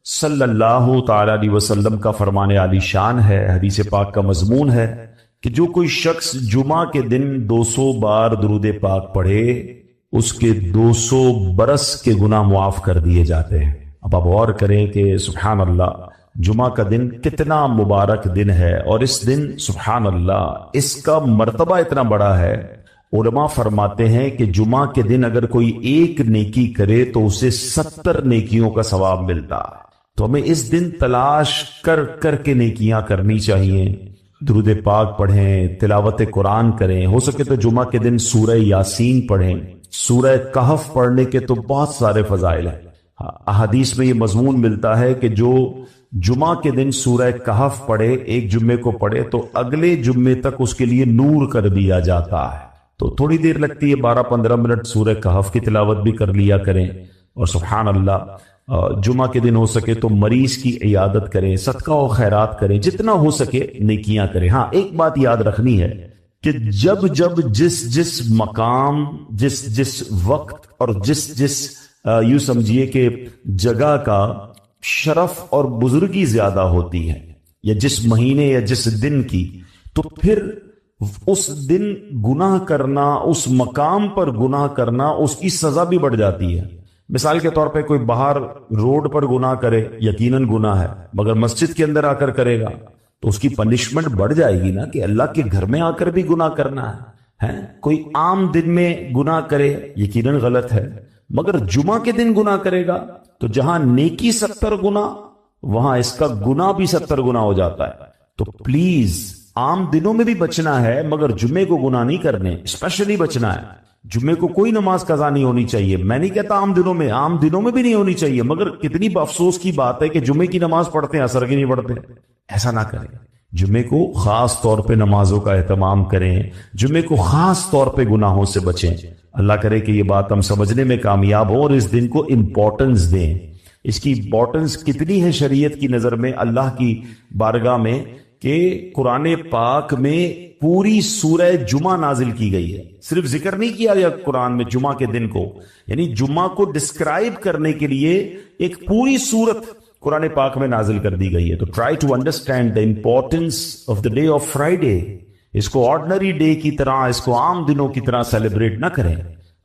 B: صلی اللہ تعالی علیہ وسلم کا فرمان عالی شان ہے، حدیث پاک کا مضمون ہے کہ جو کوئی شخص جمعہ کے دن 200 بار درود پاک پڑھے اس کے 200 برس کے گناہ معاف کر دیے جاتے ہیں. اب آپ غور کریں کہ سبحان اللہ جمعہ کا دن کتنا مبارک دن ہے، اور اس دن سبحان اللہ اس کا مرتبہ اتنا بڑا ہے. علماء فرماتے ہیں کہ جمعہ کے دن اگر کوئی ایک نیکی کرے تو اسے 70 نیکیوں کا ثواب ملتا. تو ہمیں اس دن تلاش کر کر کے نیکیاں کرنی چاہیے. درود پاک پڑھیں، تلاوت قرآن کریں، ہو سکے تو جمعہ کے دن سورہ یاسین پڑھیں. سورہ کہف پڑھنے کے تو بہت سارے فضائل ہیں. احادیث میں یہ مضمون ملتا ہے کہ جو جمعہ کے دن سورہ کہف پڑھے، ایک جمعے کو پڑھے، تو اگلے جمعے تک اس کے لیے نور کر دیا جاتا ہے. تو تھوڑی دیر لگتی ہے، 12-15 منٹ سورہ کہف کی تلاوت بھی کر لیا کریں. اور سبحان اللہ جمعہ کے دن ہو سکے تو مریض کی عیادت کریں، صدقہ و خیرات کریں، جتنا ہو سکے نیکیاں کریں. ہاں ایک بات یاد رکھنی ہے کہ جب جب جس مقام، جس وقت اور جس یوں سمجھیے کہ جگہ کا شرف اور بزرگی زیادہ ہوتی ہے، یا جس مہینے یا جس دن کی، تو پھر اس دن گناہ کرنا، اس مقام پر گناہ کرنا، اس کی سزا بھی بڑھ جاتی ہے. مثال کے طور پہ کوئی باہر روڈ پر گناہ کرے، یقیناً گناہ ہے، مگر مسجد کے اندر آ کر کرے گا تو اس کی پنشمنٹ بڑھ جائے گی نا، کہ اللہ کے گھر میں آ کر بھی گناہ کرنا ہے. کوئی عام دن میں گناہ کرے یقیناً غلط ہے، مگر جمعہ کے دن گناہ کرے گا تو جہاں نیکی 70 گنا، وہاں اس کا گناہ بھی 70 گنا ہو جاتا ہے. تو پلیز عام دنوں میں بھی بچنا ہے، مگر جمعے کو گناہ نہیں کرنے، اسپیشلی بچنا ہے. جمعے کو کوئی نماز قضا نہیں ہونی چاہیے. میں نہیں کہتا عام دنوں میں بھی نہیں ہونی چاہیے، مگر کتنی افسوس کی بات ہے کہ جمعے کی نماز پڑھتے ہیں، عصر کی نہیں پڑھتے. ایسا نہ کریں. جمعے کو خاص طور پہ نمازوں کا اہتمام کریں، جمعے کو خاص طور پہ گناہوں سے بچیں. اللہ کرے کہ یہ بات ہم سمجھنے میں کامیاب ہوں اور اس دن کو امپورٹنس دیں. اس کی امپورٹنس کتنی ہے شریعت کی نظر میں، اللہ کی بارگاہ میں، کہ قرآن پاک میں پوری سورہ جمعہ نازل کی گئی ہے. صرف ذکر نہیں کیا گیا قرآن میں جمعہ کے دن کو، یعنی جمعہ کو ڈسکرائب کرنے کے لیے ایک پوری سورت قرآن پاک میں نازل کر دی گئی ہے. تو try to understand the importance of the day of Friday. اس کو آرڈنری ڈے کی طرح، اس کو عام دنوں کی طرح سیلیبریٹ نہ کریں.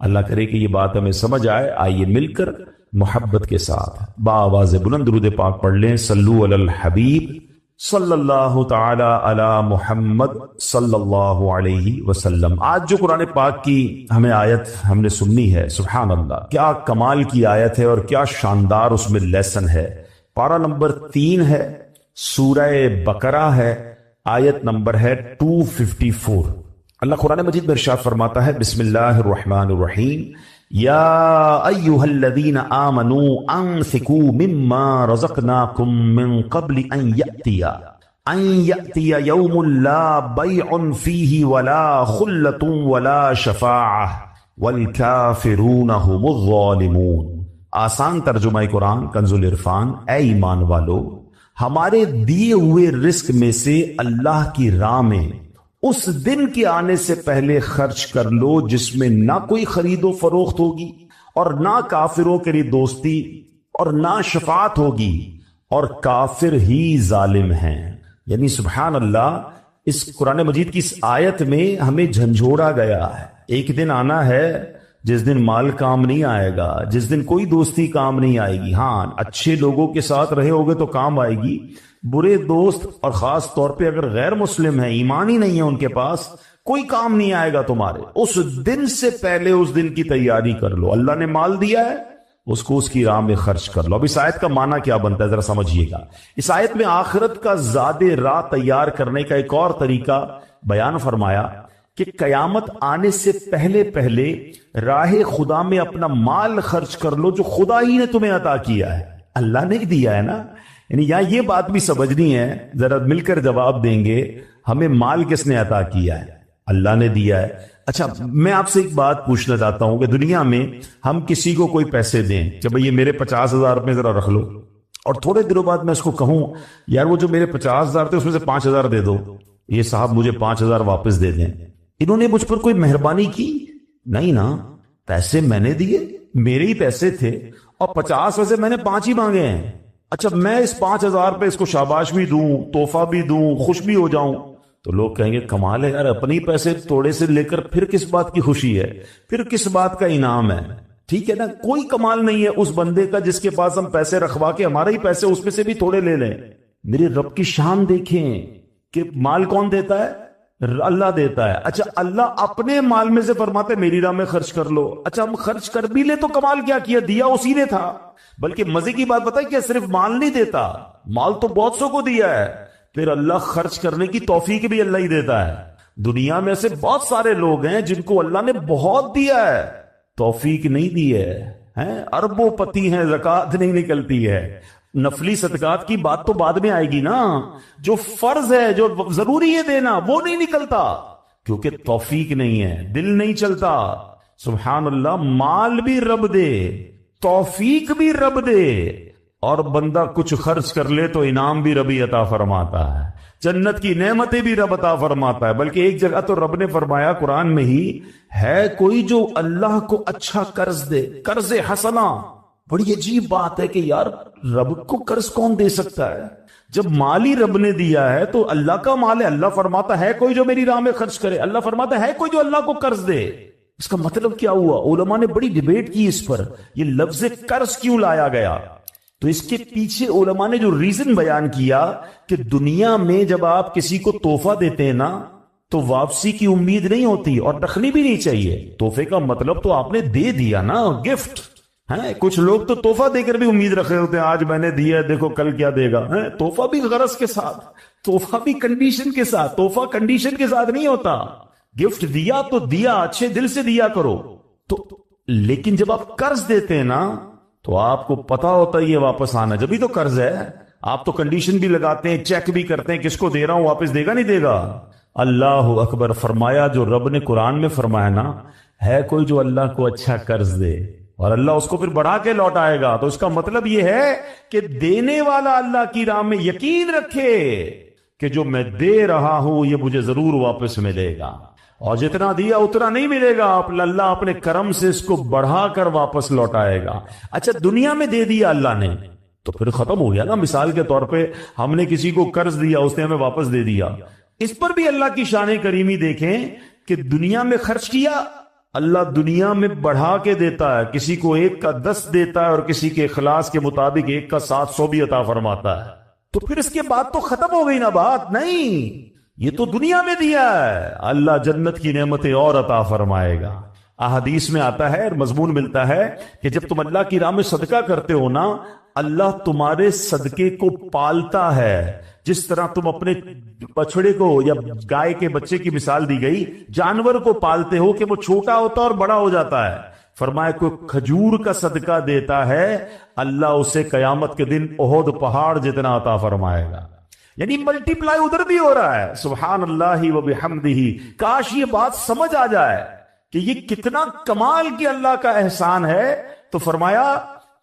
B: اللہ کرے کہ یہ بات ہمیں سمجھ آئے. آئیے مل کر محبت کے ساتھ بآواز بلند درود پاک پڑھ لیں. صلو علی الحبیب صلی اللہ تعالی علی محمد صلی اللہ علیہ وسلم. آج جو قرآن پاک کی ہمیں آیت ہم نے سننی ہے، سبحان اللہ کیا کمال کی آیت ہے اور کیا شاندار اس میں لیسن ہے. پارہ نمبر 3 ہے، سورہ بقرہ ہے، آیت نمبر ہے 254. اللہ قرآن مجید میں ارشاد فرماتا ہے، بسم اللہ الرحمن الرحیم، یا ایہا الذین آمنوا انفقوا مما رزقناکم من قبل ان یأتی یوم لا بیع فیہ ولا خلۃ ولا شفاعہ والکافرون هم الظالمون. آسان ترجمہ قرآن کنز العرفان. اے ایمان والو، ہمارے دیے ہوئے رزق میں سے اللہ کی راہ میں اس دن کے آنے سے پہلے خرچ کر لو جس میں نہ کوئی خرید و فروخت ہوگی اور نہ کافروں کے لیے دوستی اور نہ شفاعت ہوگی، اور کافر ہی ظالم ہیں. یعنی سبحان اللہ، اس قرآن مجید کی اس آیت میں ہمیں جھنجھوڑا گیا ہے. ایک دن آنا ہے جس دن مال کام نہیں آئے گا، جس دن کوئی دوستی کام نہیں آئے گی. ہاں اچھے لوگوں کے ساتھ رہے ہوگے تو کام آئے گی، برے دوست اور خاص طور پہ اگر غیر مسلم ہیں، ایمان ہی نہیں ہے ان کے پاس، کوئی کام نہیں آئے گا تمہارے. اس دن سے پہلے اس دن کی تیاری کر لو. اللہ نے مال دیا ہے، اس کو اس کی راہ میں خرچ کر لو. اب اس آیت کا معنی کیا بنتا ہے ذرا سمجھیے گا. اس آیت میں آخرت کا زاد راہ تیار کرنے کا ایک اور طریقہ بیان فرمایا کہ قیامت آنے سے پہلے پہلے راہ خدا میں اپنا مال خرچ کر لو جو خدا ہی نے تمہیں عطا کیا ہے، اللہ نے دیا ہے نا. یعنی یہاں یہ بات بھی سمجھنی ہے، ذرا مل کر جواب دیں گے. ہمیں مال کس نے عطا کیا ہے؟ اللہ نے دیا ہے. اچھا میں آپ سے ایک بات پوچھنا چاہتا ہوں کہ دنیا میں ہم کسی کو کوئی پیسے دیں کہ بھئی یہ میرے 50,000 روپے ذرا رکھ لو، اور تھوڑے دنوں بعد میں اس کو کہوں یار وہ جو میرے 50,000 تھے اس میں سے 5,000 دے دو، یہ صاحب مجھے 5,000 واپس دے دیں. انہوں نے مجھ پر کوئی مہربانی کی؟ نہیں نا، پیسے میں نے دیے، میرے ہی پیسے تھے، اور 50 میں سے میں نے 5 ہی مانگے ہیں. اچھا میں اس 5,000 پہ اس کو شاباش بھی دوں، تحفہ بھی دوں، خوش بھی ہو جاؤں، تو لوگ کہیں گے کمال ہے یار، اپنی پیسے توڑے سے لے کر پھر کس بات کی خوشی ہے، پھر کس بات کا انعام ہے. ٹھیک ہے نا، کوئی کمال نہیں ہے اس بندے کا جس کے پاس ہم پیسے رکھوا کے ہمارے ہی پیسے اس میں سے بھی تھوڑے لے لیں. میرے رب کی شان دیکھیں کہ مال کون دیتا ہے؟ اللہ دیتا ہے. اچھا اللہ اپنے مال میں سے فرماتے میری راہ میں خرچ کر لو. اچھا ہم خرچ کر بھی لے تو کمال کیا کیا، دیا اسی نے تھا. بلکہ مزے کی بات بتائیں کہ صرف مال نہیں دیتا، مال تو بہت سو کو دیا ہے، پھر اللہ خرچ کرنے کی توفیق بھی اللہ ہی دیتا ہے. دنیا میں سے بہت سارے لوگ ہیں جن کو اللہ نے بہت دیا ہے، توفیق نہیں دی ہے، اربوں پتی ہیں، زکوٰۃ نہیں نکلتی ہے. نفلی صدقات کی بات تو بعد میں آئے گی نا، جو فرض ہے جو ضروری ہے دینا وہ نہیں نکلتا کیونکہ توفیق نہیں ہے، دل نہیں چلتا. سبحان اللہ، مال بھی رب دے، توفیق بھی رب دے، اور بندہ کچھ خرچ کر لے تو انعام بھی ربی عطا فرماتا ہے، جنت کی نعمتیں بھی رب عطا فرماتا ہے. بلکہ ایک جگہ تو رب نے فرمایا قرآن میں ہی، ہے کوئی جو اللہ کو اچھا قرض دے، قرض حسنا. بڑی عجیب بات ہے کہ یار رب کو قرض کون دے سکتا ہے؟ جب مال ہی رب نے دیا ہے تو اللہ کا مال ہے. اللہ فرماتا ہے کوئی جو میری راہ میں خرچ کرے، اللہ فرماتا ہے کوئی جو اللہ کو قرض دے. اس کا مطلب کیا ہوا؟ علماء نے بڑی ڈیبیٹ کی اس پر، یہ لفظ قرض کیوں لایا گیا. تو اس کے پیچھے علماء نے جو ریزن بیان کیا کہ دنیا میں جب آپ کسی کو تحفہ دیتے ہیں نا تو واپسی کی امید نہیں ہوتی اور رکھنی بھی نہیں چاہیے. تحفے کا مطلب تو آپ نے دے دیا نا، گفٹ ہے. کچھ لوگ تو تحفہ دے کر بھی امید رکھ رہے ہوتے ہیں، آج میں نے دیا ہے دیکھو کل کیا دے گا. تحفہ بھی غرض کے ساتھ، تحفہ بھی کنڈیشن کے ساتھ. تحفہ کنڈیشن کے ساتھ نہیں ہوتا. گفٹ دیا تو دیا، اچھے دل سے دیا کرو. تو لیکن جب آپ قرض دیتے ہیں نا تو آپ کو پتا ہوتا ہے یہ واپس آنا، جبھی تو قرض ہے. آپ تو کنڈیشن بھی لگاتے ہیں، چیک بھی کرتے ہیں کس کو دے رہا ہوں، واپس دے گا نہیں دے گا. اللہ اکبر. فرمایا جو رب نے قرآن میں فرمایا نا، ہے کوئی جو اللہ کو اچھا قرض دے اور اللہ اس کو پھر بڑھا کے لوٹائے گا. تو اس کا مطلب یہ ہے کہ دینے والا اللہ کی راہ میں یقین رکھے کہ جو میں دے رہا ہوں یہ مجھے ضرور واپس ملے گا، اور جتنا دیا اتنا نہیں ملے گا، اللہ اپنے کرم سے اس کو بڑھا کر واپس لوٹائے گا. اچھا دنیا میں دے دیا اللہ نے تو پھر ختم ہو گیا نا. مثال کے طور پہ ہم نے کسی کو قرض دیا، اس نے ہمیں واپس دے دیا. اس پر بھی اللہ کی شان کریمی دیکھیں کہ دنیا میں خرچ کیا، اللہ دنیا میں بڑھا کے دیتا ہے. کسی کو 1 کا 10 دیتا ہے اور کسی کے اخلاص کے مطابق 1 کا 700 بھی عطا فرماتا ہے. تو پھر اس کے بعد تو ختم ہو گئی نا بات. نہیں، یہ تو دنیا میں دیا ہے، اللہ جنت کی نعمتیں اور عطا فرمائے گا. احادیث میں آتا ہے اور مضمون ملتا ہے کہ جب تم اللہ کی راہ میں صدقہ کرتے ہو نا، اللہ تمہارے صدقے کو پالتا ہے. جس طرح تم اپنے بچڑے کو یا گائے کے بچے کی مثال دی گئی، جانور کو پالتے ہو کہ وہ چھوٹا ہوتا اور بڑا ہو جاتا ہے. فرمایا کوئی کھجور کا صدقہ دیتا ہے، اللہ اسے قیامت کے دن احد پہاڑ جتنا عطا فرمائے گا. یعنی ملٹی پلائی ادھر بھی ہو رہا ہے. سبحان اللہ و بحمدہ. کاش یہ بات سمجھ آ جائے کہ یہ کتنا کمال کی اللہ کا احسان ہے. تو فرمایا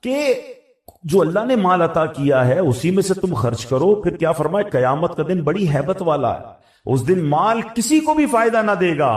B: کہ جو اللہ نے مال عطا کیا ہے اسی میں سے تم خرچ کرو. پھر کیا فرمایا؟ قیامت کا دن بڑی ہیبت والا ہے. اس دن مال کسی کو بھی فائدہ نہ دے گا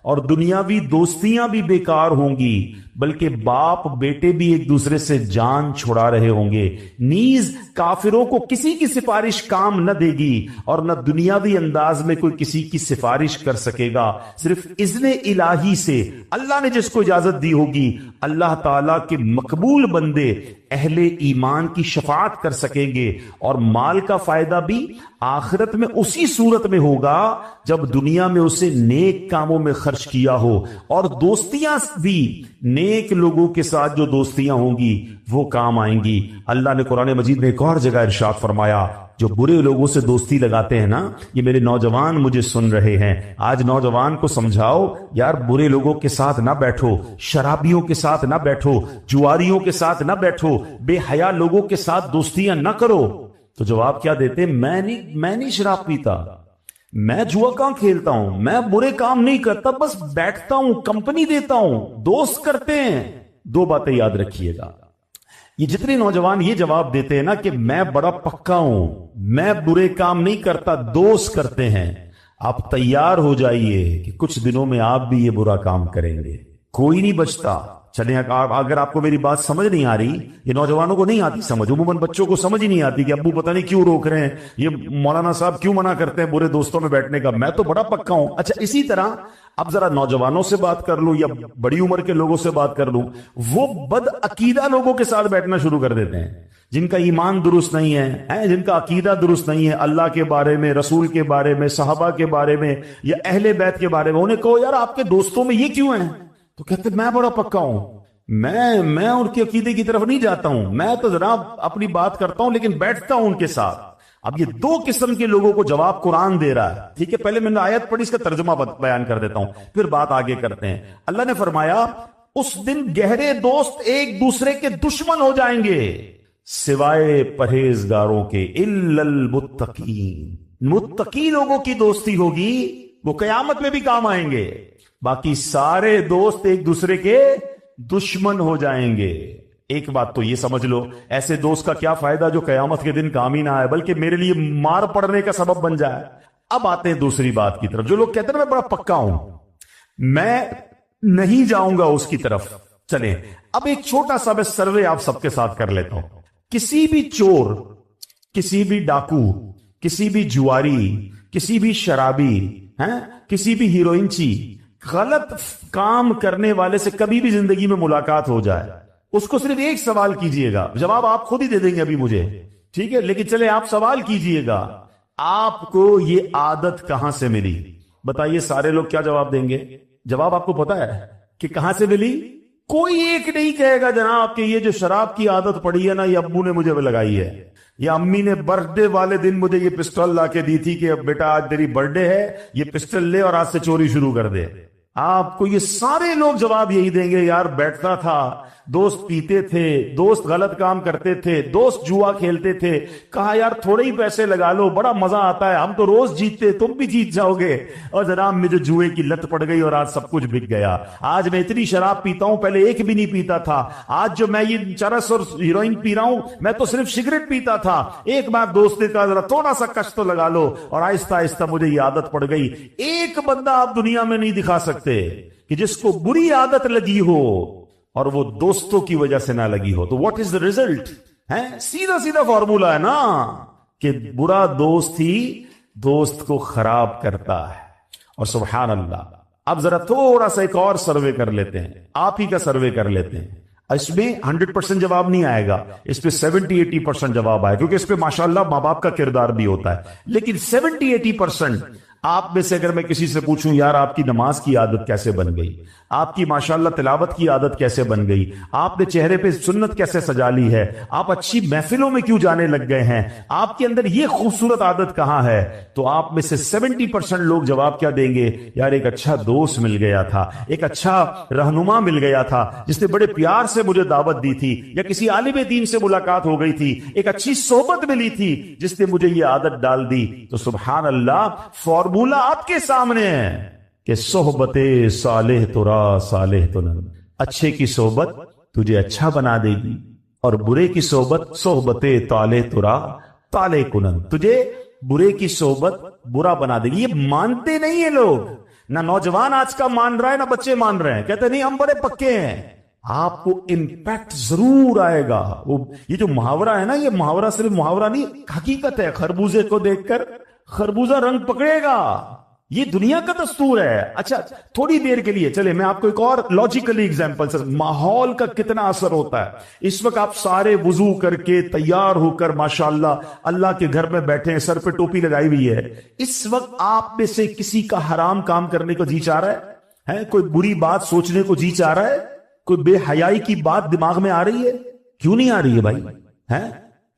B: اور دنیاوی دوستیاں بھی بیکار ہوں گی، بلکہ باپ بیٹے بھی ایک دوسرے سے جان چھڑا رہے ہوں گے. نیز کافروں کو کسی کی سفارش کام نہ دے گی اور نہ دنیاوی انداز میں کوئی کسی کی سفارش کر سکے گا. صرف اذن الہی سے اللہ نے جس کو اجازت دی ہوگی، اللہ تعالیٰ کے مقبول بندے اہل ایمان کی شفاعت کر سکیں گے. اور مال کا فائدہ بھی آخرت میں اسی صورت میں ہوگا جب دنیا میں اسے نیک کاموں میں خرچ کیا ہو، اور دوستیاں بھی نیک نیک لوگوں کے ساتھ جو دوستیاں ہوں گی وہ کام آئیں گی. اللہ نے قرآن مجید میں ایک اور جگہ ارشاد فرمایا جو برے لوگوں سے دوستی لگاتے ہیں نا, یہ میرے نوجوان مجھے سن رہے ہیں, آج نوجوان کو سمجھاؤ یار برے لوگوں کے ساتھ نہ بیٹھو, شرابیوں کے ساتھ نہ بیٹھو, جواریوں کے ساتھ نہ بیٹھو, بے حیا لوگوں کے ساتھ دوستیاں نہ کرو. تو جواب کیا دیتے؟ میں نہیں شراب پیتا, میں جوا کہاں کھیلتا ہوں, میں برے کام نہیں کرتا, بس بیٹھتا ہوں, کمپنی دیتا ہوں, دوست کرتے ہیں. دو باتیں یاد رکھیے گا. یہ جتنے نوجوان یہ جواب دیتے ہیں نا کہ میں بڑا پکا ہوں, میں برے کام نہیں کرتا, دوست کرتے ہیں, آپ تیار ہو جائیے کہ کچھ دنوں میں آپ بھی یہ برا کام کریں گے. کوئی نہیں بچتا. چلیں اگر آپ کو میری بات سمجھ نہیں آ رہی, یہ نوجوانوں کو نہیں آتی سمجھ, عموماً بچوں کو سمجھ ہی نہیں آتی کہ ابو پتہ نہیں کیوں روک رہے ہیں, یہ مولانا صاحب کیوں منع کرتے ہیں برے دوستوں میں بیٹھنے کا, میں تو بڑا پکا ہوں. اچھا اسی طرح اب ذرا نوجوانوں سے بات کر لوں یا بڑی عمر کے لوگوں سے بات کر لوں, وہ بد عقیدہ لوگوں کے ساتھ بیٹھنا شروع کر دیتے ہیں جن کا ایمان درست نہیں ہے, جن کا عقیدہ درست نہیں ہے اللہ کے بارے میں, رسول کے بارے میں, صحابہ کے بارے میں یا اہل بیت کے بارے میں. انہیں کہو یار آپ کے دوستوں میں یہ کیوں ہیں, تو کہتے میں بڑا پکا ہوں, میں ان کے عقیدے کی طرف نہیں جاتا ہوں, میں تو ذرا اپنی بات کرتا ہوں لیکن بیٹھتا ہوں ان کے ساتھ. اب یہ دو قسم کے لوگوں کو جواب قرآن دے رہا ہے. ٹھیک ہے, پہلے میں نے آیت پڑھی, اس کا ترجمہ بیان کر دیتا ہوں, پھر بات آگے کرتے ہیں. اللہ نے فرمایا اس دن گہرے دوست ایک دوسرے کے دشمن ہو جائیں گے سوائے پرہیزگاروں کے, الا المتقین. متقی لوگوں کی دوستی ہوگی, وہ قیامت میں بھی کام آئیں گے. باقی سارے دوست ایک دوسرے کے دشمن ہو جائیں گے. ایک بات تو یہ سمجھ لو, ایسے دوست کا کیا فائدہ جو قیامت کے دن کام ہی نہ آئے بلکہ میرے لیے مار پڑنے کا سبب بن جائے. اب آتے ہیں دوسری بات کی طرف. جو لوگ کہتے ہیں میں بڑا پکا ہوں, میں نہیں جاؤں گا اس کی طرف. چلیں اب ایک چھوٹا سا میں سروے آپ سب کے ساتھ کر لیتا ہوں. کسی بھی چور, کسی بھی ڈاکو, کسی بھی جواری, کسی بھی شرابی, کسی بھی ہیروئنچی, غلط کام کرنے والے سے کبھی بھی زندگی میں ملاقات ہو جائے, اس کو صرف ایک سوال کیجئے گا, جواب آپ خود ہی دے دیں گے ابھی مجھے, ٹھیک ہے, لیکن چلے آپ سوال کیجئے گا آپ کو یہ عادت کہاں سے ملی. بتائیے سارے لوگ کیا جواب دیں گے؟ جواب آپ کو پتا ہے کہ کہاں سے ملی؟ کوئی ایک نہیں کہے گا جناب کہ یہ جو شراب کی عادت پڑی ہے نا یہ ابو نے مجھے لگائی ہے, یا امی نے برتھ ڈے والے دن مجھے یہ پسٹل لا کے دی تھی کہ اب بیٹا آج تیری برتھ ڈے ہے, یہ پسٹل لے اور آج سے چوری شروع کر دے. آپ کو یہ سارے لوگ جواب یہی دیں گے یار بیٹھتا تھا, دوست پیتے تھے, دوست غلط کام کرتے تھے, دوست جوا کھیلتے تھے, کہا یار تھوڑے ہی پیسے لگا لو بڑا مزہ آتا ہے, ہم تو روز جیتتے, تم بھی جیت جاؤ گے. اور جناب مجھے جوئے کی لت پڑ گئی اور آج سب کچھ بک گیا. آج میں اتنی شراب پیتا ہوں, پہلے ایک بھی نہیں پیتا تھا, آج جو میں یہ چرس اور ہیروئن پی رہا ہوں, میں تو صرف سگریٹ پیتا تھا. ایک بار دوست نے کہا ذرا تھوڑا سا کش تو لگا لو, اور آہستہ آہستہ مجھے یہ عادت پڑ گئی. ایک بندہ آپ دنیا میں نہیں دکھا سکتے کہ جس کو بری عادت لگی ہو اور وہ دوستوں کی وجہ سے نہ لگی ہو. تو واٹ از دا ریزلٹ؟ سیدھا سیدھا فارمولا ہے نا کہ برا دوست ہی دوست کو خراب کرتا ہے. اور سبحان اللہ, اب ذرا تھوڑا سا ایک اور سروے کر لیتے ہیں, آپ ہی کا سروے کر لیتے ہیں. اس میں 100% جواب نہیں آئے گا, اس پہ 70-80% جواب آئے, کیونکہ اس پہ ماشاءاللہ ماں باپ کا کردار بھی ہوتا ہے. لیکن 70-80% آپ میں سے اگر میں کسی سے پوچھوں یار آپ کی نماز کی عادت کیسے بن گئی, آپ کی ماشاءاللہ تلاوت کی عادت کیسے بن گئی, آپ نے چہرے پہ سنت کیسے سجا لی ہے, آپ اچھی محفلوں میں کیوں جانے لگ گئے ہیں, آپ کے اندر یہ خوبصورت عادت کہاں ہے, تو آپ میں سے 70% لوگ جواب کیا دیں گے؟ یار ایک اچھا دوست مل گیا تھا, ایک اچھا رہنما مل گیا تھا جس نے بڑے پیار سے مجھے دعوت دی تھی, یا کسی عالم دین سے ملاقات ہو گئی تھی, ایک اچھی صحبت ملی تھی جس نے مجھے یہ عادت ڈال دی. تو سبحان اللہ فارمولا آپ کے سامنے ہے کہ صحبت صالح ترا صالح تنن. اچھے کی صحبت تجھے اچھا بنا دے گی, اور برے کی صحبت طالح ترا طالح کنن, تجھے برے کی صحبت برا بنا دے گی. یہ مانتے نہیں ہیں لوگ, نہ نوجوان آج کا مان رہا ہے نہ بچے مان رہے ہیں, کہتے نہیں ہم بڑے پکے ہیں. آپ کو امپیکٹ ضرور آئے گا. یہ جو محاورہ ہے نا, یہ محاورہ صرف محاورہ نہیں, حقیقت ہے. خربوزے کو دیکھ کر خربوزہ رنگ پکڑے گا, یہ دنیا کا دستور ہے. اچھا تھوڑی دیر کے لیے چلے میں آپ کو ایک اور لاجیکلی ایگزامپل سے, ماحول کا کتنا اثر ہوتا ہے. اس وقت آپ سارے وضو کر کے تیار ہو کر ماشاءاللہ اللہ کے گھر میں بیٹھے ہیں, سر پہ ٹوپی لگائی ہوئی ہے. اس وقت آپ میں سے کسی کا حرام کام کرنے کو جی چاہ رہا ہے؟ کوئی بری بات سوچنے کو جی چاہ رہا ہے؟ کوئی بے حیائی کی بات دماغ میں آ رہی ہے؟ کیوں نہیں آ رہی ہے بھائی؟ ہیں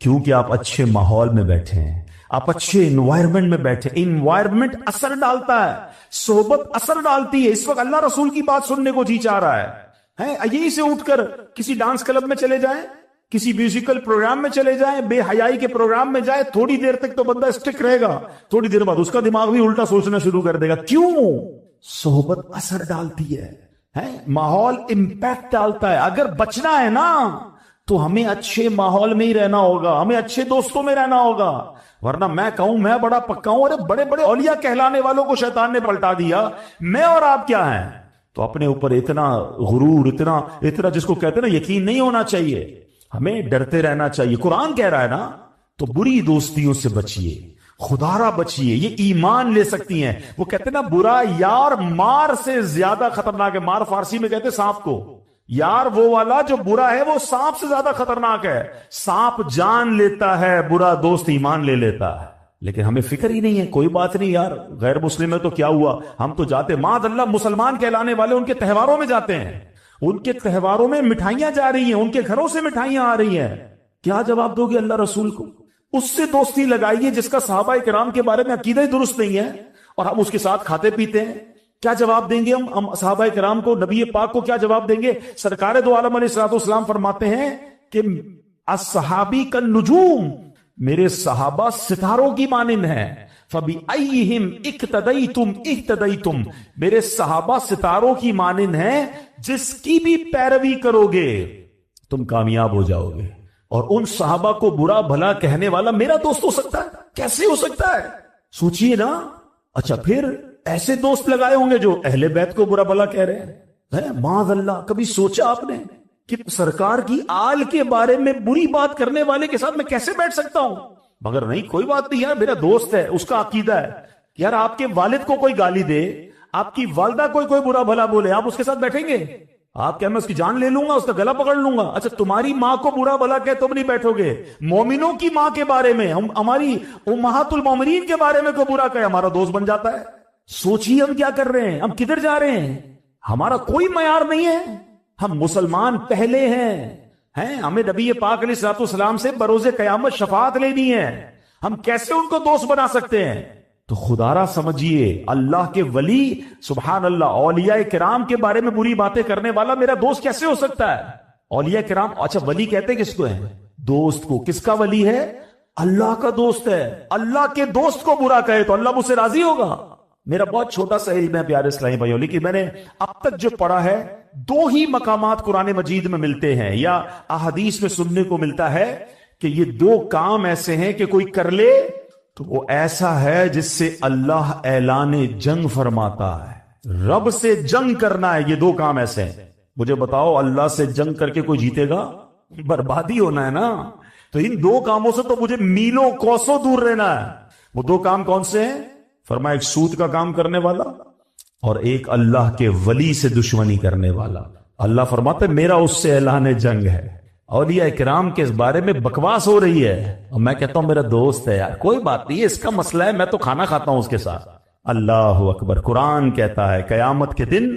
B: کیونکہ آپ اچھے ماحول میں بیٹھے ہیں، آپ اچھے انوائرمنٹ میں بیٹھے. انوائرمنٹ اثر ڈالتا ہے، صحبت اثر ڈالتی ہے. اس وقت اللہ رسول کی بات سننے کو جی چاہ رہا ہے، یہی سے اٹھ کر کسی ڈانس کلب میں چلے جائیں، کسی میوزیکل پروگرام میں چلے جائیں، بے حیائی کے پروگرام میں جائیں، تھوڑی دیر تک تو بندہ اسٹک رہے گا، تھوڑی دیر بعد اس کا دماغ بھی الٹا سوچنا شروع کر دے گا. کیوں؟ صحبت اثر ڈالتی ہے، ماحول امپیکٹ ڈالتا ہے. اگر بچنا ہے نا تو ہمیں اچھے ماحول میں ہی رہنا ہوگا، ہمیں اچھے دوستوں میں رہنا ہوگا. ورنہ میں کہوں میں بڑا پکا ہوں، ارے بڑے بڑے اولیاء کہلانے والوں کو شیطان نے پلٹا دیا، میں اور آپ کیا ہیں؟ تو اپنے اوپر اتنا غرور، اتنا جس کو کہتے ہیں نا یقین نہیں ہونا چاہیے. ہمیں ڈرتے رہنا چاہیے. قرآن کہہ رہا ہے نا تو بری دوستیوں سے بچیے، خدا را بچیے، یہ ایمان لے سکتی ہیں. وہ کہتے ہیں نا برا یار مار سے زیادہ خطرناک ہے. مار فارسی میں کہتے ہیں سانپ کو. یار وہ والا جو برا ہے وہ سانپ سے زیادہ خطرناک ہے. سانپ جان لیتا ہے، برا دوست ایمان لے لیتا ہے. لیکن ہمیں فکر ہی نہیں ہے. کوئی بات نہیں یار، غیر مسلم ہے تو کیا ہوا، ہم تو جاتے. معاذ اللہ مسلمان کہلانے والے ان کے تہواروں میں جاتے ہیں، ان کے تہواروں میں مٹھائیاں جا رہی ہیں، ان کے گھروں سے مٹھائیاں آ رہی ہیں. کیا جواب دو گے اللہ رسول کو؟ اس سے دوستی لگائیے جس کا صحابہ کرام کے بارے میں عقیدہ ہی درست نہیں ہے اور ہم اس کے ساتھ کھاتے پیتے ہیں. کیا جواب دیں گے ہم صحابہ کرام کو، نبی پاک کو کیا جواب دیں گے؟ سرکار دو عالم علیہ الصلوۃ والسلام فرماتے ہیں کہ الصحابی کالنجوم، میرے صحابہ ستاروں کی مانند ہیں. فَبِأَيِّهِمْ اِقْتَدَيْتُمْ اِقْتَدَيْتُمْ، میرے صحابہ ستاروں کی مانند ہیں، جس کی بھی پیروی کرو گے تم کامیاب ہو جاؤ گے. اور ان صحابہ کو برا بھلا کہنے والا میرا دوست ہو سکتا ہے؟ کیسے ہو سکتا ہے؟ سوچئے نا. اچھا پھر ایسے دوست لگائے ہوں گے جو اہل بیت کو برا بھلا کہہ رہے ہیں. معاذ اللہ. کبھی سوچا آپ نے کہ سرکار کی آل کے بارے میں بری بات کرنے والے کے ساتھ میں کیسے بیٹھ سکتا ہوں؟ مگر نہیں، کوئی بات نہیں یار، میرا دوست ہے، اس کا عقیدہ ہے. یار آپ کے والد کو کوئی گالی دے، آپ کی والدہ کوئی برا بھلا بولے، آپ اس کے ساتھ بیٹھیں گے؟ آپ کیا میں اس کی جان لے لوں گا، اس کا گلا پکڑ لوں گا؟ اچھا تمہاری ماں کو برا بھلا کہ تم نہیں بیٹھو گے. مومنوں کی ماں کے بارے میں، ہماری امہات المومنین کے بارے میں کوئی برا کہے، ہمارا دوست بن جاتا ہے. سوچیے ہم کیا کر رہے ہیں، ہم کدھر جا رہے ہیں. ہمارا کوئی معیار نہیں ہے. ہم مسلمان پہلے ہیں، ہمیں نبی پاک علیہ الصلوۃ والسلام سے بروز قیامت شفاعت لینی ہے. ہم کیسے ان کو دوست بنا سکتے ہیں؟ تو خدا را سمجھیے، اللہ کے ولی، سبحان اللہ، اولیاء کرام کے بارے میں بری باتیں کرنے والا میرا دوست کیسے ہو سکتا ہے؟ اولیاء کرام، اچھا ولی کہتے کس کو ہیں؟ دوست کو. کس کا ولی ہے؟ اللہ کا دوست ہے. اللہ کے دوست کو برا کہے تو اللہ مجھ سے راضی ہوگا؟ میرا بہت چھوٹا سا علم ہے پیارے اسلامی بھائیوں، لیکن میں نے اب تک جو پڑھا ہے 2 ہی مقامات قرآن مجید میں ملتے ہیں یا احادیث میں سننے کو ملتا ہے کہ یہ 2 کام ایسے ہیں کہ کوئی کر لے تو وہ ایسا ہے جس سے اللہ اعلان جنگ فرماتا ہے. رب سے جنگ کرنا ہے، یہ 2 کام ایسے ہیں. مجھے بتاؤ اللہ سے جنگ کر کے کوئی جیتے گا؟ بربادی ہونا ہے نا. تو ان 2 کاموں سے تو مجھے میلوں کوسوں دور رہنا ہے. وہ 2 کام کون سے ہیں؟ فرمایا ایک سود کا کام کرنے والا اور ایک اللہ کے ولی سے دشمنی کرنے والا. اللہ فرماتا ہے میرا اس سے اعلان جنگ ہے. اولیاء کرام کے اس بارے میں بکواس ہو رہی ہے اور میں کہتا ہوں میرا دوست ہے یار، کوئی بات نہیں، اس کا مسئلہ ہے، میں تو کھانا کھاتا ہوں اس کے ساتھ. اللہ اکبر. قرآن کہتا ہے قیامت کے دن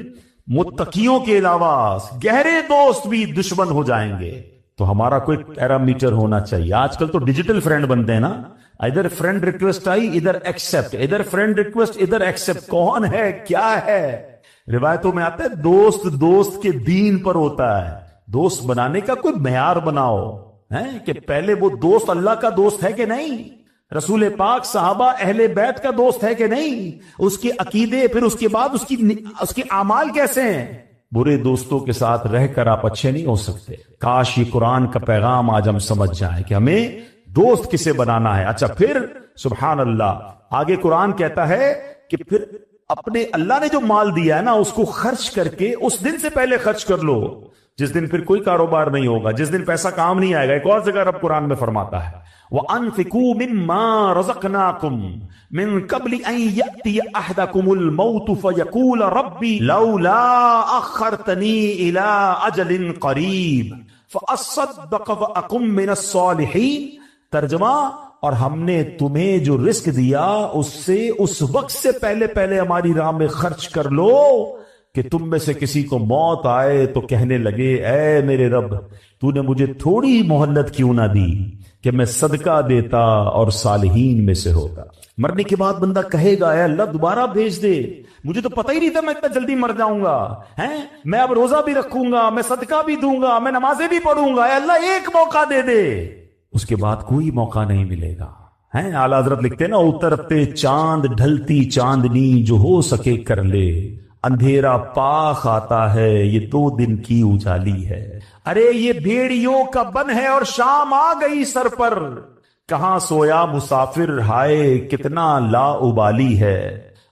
B: متقیوں کے علاوہ گہرے دوست بھی دشمن ہو جائیں گے. تو ہمارا کوئی پیرامیٹر ہونا چاہیے. آج کل تو ڈیجیٹل فرینڈ بنتے ہیں نا، ادھر فرینڈ ریکویسٹ آئی ادھر ایکسپٹ، ادھر فرینڈ ریکویسٹ ادھر ایکسپٹ. کون ہے کیا ہے؟ روایتوں میں آتا ہے دوست کے دین پر ہوتا ہے. دوست بنانے کا کوئی معیار بناؤ کہ پہلے وہ دوست اللہ کا دوست ہے کہ نہیں، رسول پاک صحابہ اہل بیت کا دوست ہے کہ نہیں، اس کے عقیدے، پھر اس کے بعد اس کے اعمال کیسے ہیں. برے دوستوں کے ساتھ رہ کر آپ اچھے نہیں ہو سکتے. کاش یہ قرآن کا پیغام آج ہم سمجھ جائیں کہ ہمیں دوست کسے بنانا ہے. اچھا پھر سبحان اللہ آگے قرآن کہتا ہے کہ پھر اپنے اللہ نے جو مال دیا ہے نا اس کو خرچ کر کے اس دن سے پہلے خرچ کر لو جس دن پھر کوئی کاروبار نہیں ہوگا، جس دن پیسہ کام نہیں آئے گا. ایک اور جگہ رب قرآن میں فرماتا ہے وَأَنفِقُوا مِمَّا رَزَقْنَاكُمْ مِن قَبْلِ أَن يَأْتِيَ أَحَدَكُمُ الْمَوْتُ فَيَقُولَ رَبِّ لَوْلَا أَخَّرْتَنِي إِلَىٰ أَجَلٍ قَرِيبٍ فَأَصَّدَّقَ وَأَكُن مِّنَ الصَّالِحِينَ. ترجمہ، اور ہم نے تمہیں جو رزق دیا اس سے اس وقت سے پہلے ہماری راہ میں خرچ کر لو کہ تم میں سے کسی کو موت آئے تو کہنے لگے اے میرے رب تو نے مجھے تھوڑی مہلت کیوں نہ دی کہ میں صدقہ دیتا اور صالحین میں سے ہوتا. مرنے کے بعد بندہ کہے گا اے اللہ دوبارہ بھیج دے, مجھے تو پتہ ہی نہیں تھا میں اتنا جلدی مر جاؤں گا, میں اب روزہ بھی رکھوں گا, میں صدقہ بھی دوں گا, میں نمازیں بھی پڑھوں گا, اے اللہ ایک موقع دے دے. اس کے بعد کوئی موقع نہیں ملے گا. اعلیٰ حضرت لکھتے نا اترتے چاند ڈھلتی چاندنی جو ہو سکے کر لے, اندھیرا پاک آتا ہے یہ 2 دن کی اجالی ہے. ارے یہ بھیڑیوں کا بن ہے اور شام آ گئی سر پر, کہاں سویا مسافر ہائے کتنا لا ابالی ہے.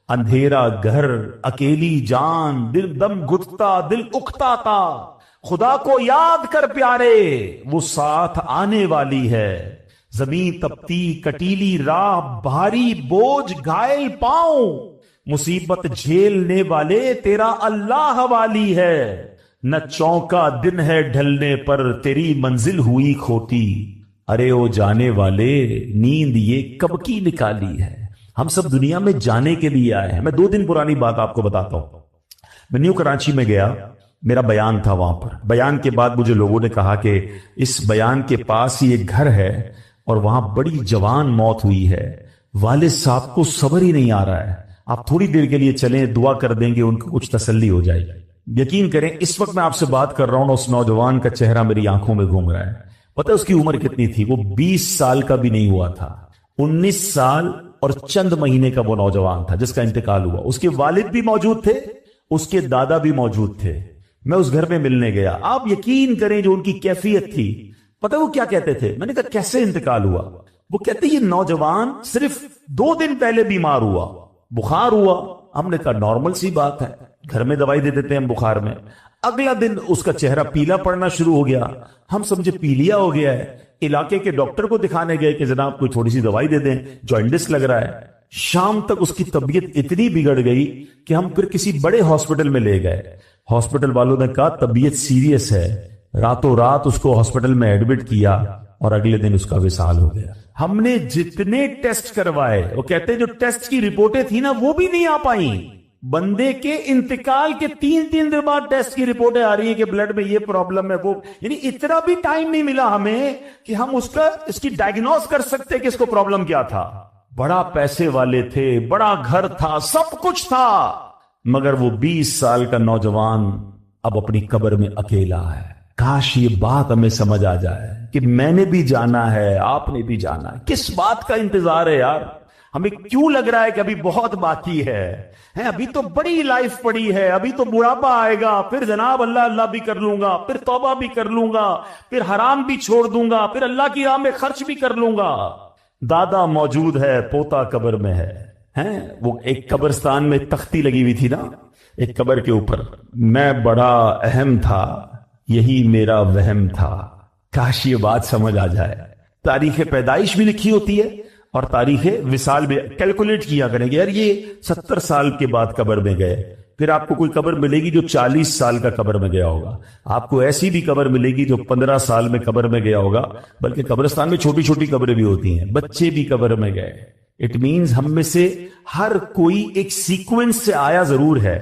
B: اندھیرا گھر اکیلی جان دل دم گھٹتا دل اکتا تھا, خدا کو یاد کر پیارے وہ ساتھ آنے والی ہے. زمین تپتی کٹیلی راہ بھاری بوجھ گھائل پاؤں, مصیبت جھیلنے والے تیرا اللہ حوالی ہے. نہ چونکا دن ہے ڈھلنے پر تیری منزل ہوئی کھوٹی, ارے او جانے والے نیند یہ کب کی نکالی ہے. ہم سب دنیا میں جانے کے لیے آئے ہیں. میں 2 دن پرانی بات آپ کو بتاتا ہوں. میں نیو کراچی میں گیا, میرا بیان تھا وہاں پر. بیان کے بعد مجھے لوگوں نے کہا کہ اس بیان کے پاس ہی ایک گھر ہے اور وہاں بڑی جوان موت ہوئی ہے, والد صاحب کو صبر ہی نہیں آ رہا ہے, آپ تھوڑی دیر کے لیے چلیں دعا کر دیں گے ان کو کچھ تسلی ہو جائے گی. یقین کریں اس وقت میں آپ سے بات کر رہا ہوں, اس نوجوان کا چہرہ میری آنکھوں میں گھوم رہا ہے. پتہ ہے اس کی عمر کتنی تھی؟ وہ 20 سال کا بھی نہیں ہوا تھا, 19 سال اور چند مہینے کا وہ نوجوان تھا جس کا انتقال ہوا. اس کے والد بھی موجود تھے, اس کے دادا بھی موجود تھے. میں اس گھر میں ملنے گیا. آپ یقین کریں جو ان کی کیفیت تھی, پتہ وہ کیا کہتے تھے؟ میں نے کہا کیسے انتقال ہوا؟ وہ کہتے یہ نوجوان صرف 2 دن پہلے بیمار ہوا, بخار ہوا. ہم نے کہا نارمل سی بات ہے, گھر میں دوائی دے دیتے ہیں بخار میں. اگلا دن اس کا چہرہ پیلا پڑنا شروع ہو گیا. ہم سمجھے پیلیا ہو گیا ہے. علاقے کے ڈاکٹر کو دکھانے گئے کہ جناب کوئی تھوڑی سی دوائی دے دیں, جوائنٹس لگ رہا ہے. شام تک اس کی طبیعت اتنی بگڑ گئی کہ ہم پھر کسی بڑے ہاسپٹل میں لے گئے. ہاسپٹل والوں نے کہا طبیعت سیریس ہے. راتوں رات اس کو ہاسپٹل میں ایڈمٹ کیا اور اگلے دن اس کا وصال ہو گیا. ہم نے جتنے ٹیسٹ کروائے, وہ کہتے جو ٹیسٹ کی رپورٹیں تھی نا وہ بھی نہیں آ پائیں. بندے کے انتقال کے 3 دن بعد ٹیسٹ کی رپورٹیں آ رہی ہیں کہ بلڈ میں یہ پرابلم ہے, وہ یعنی اتنا بھی ٹائم نہیں ملا ہمیں کہ ہم اس کی ڈائگنوز کر سکتے کہ اس کو پرابلم کیا تھا. بڑا پیسے والے تھے, بڑا گھر تھا, سب کچھ تھا, مگر وہ 20 سال کا نوجوان اب اپنی قبر میں اکیلا ہے. کاش یہ بات ہمیں سمجھ آ جائے کہ میں نے بھی جانا ہے, آپ نے بھی جانا ہے. کس بات کا انتظار ہے یار؟ ہمیں کیوں لگ رہا ہے کہ ابھی بہت باقی ہے, ابھی تو بڑی لائف پڑی ہے, ابھی تو بڑھاپا آئے گا, پھر جناب اللہ اللہ بھی کر لوں گا, پھر توبہ بھی کر لوں گا, پھر حرام بھی چھوڑ دوں گا, پھر اللہ کی راہ میں خرچ بھی کر لوں گا. دادا موجود ہے, پوتا قبر میں ہے. وہ ایک قبرستان میں تختی لگی ہوئی تھی نا ایک قبر کے اوپر, میں بڑا اہم تھا یہی میرا وہم تھا. کاش یہ بات سمجھ آ جائے. تاریخ پیدائش بھی لکھی ہوتی ہے اور تاریخ وصال بھی. کیلکولیٹ کیا کریں گے یار, یہ 70 سال کے بعد قبر میں گئے, پھر آپ کو کوئی قبر ملے گی جو 40 سال کا قبر میں گیا ہوگا, آپ کو ایسی بھی قبر ملے گی جو 15 سال میں قبر میں گیا ہوگا. بلکہ قبرستان میں چھوٹی چھوٹی قبریں بھی ہوتی ہیں, بچے بھی قبر میں گئے. اٹ مینز ہم میں سے ہر کوئی ایک سیکوینس سے آیا ضرور ہے.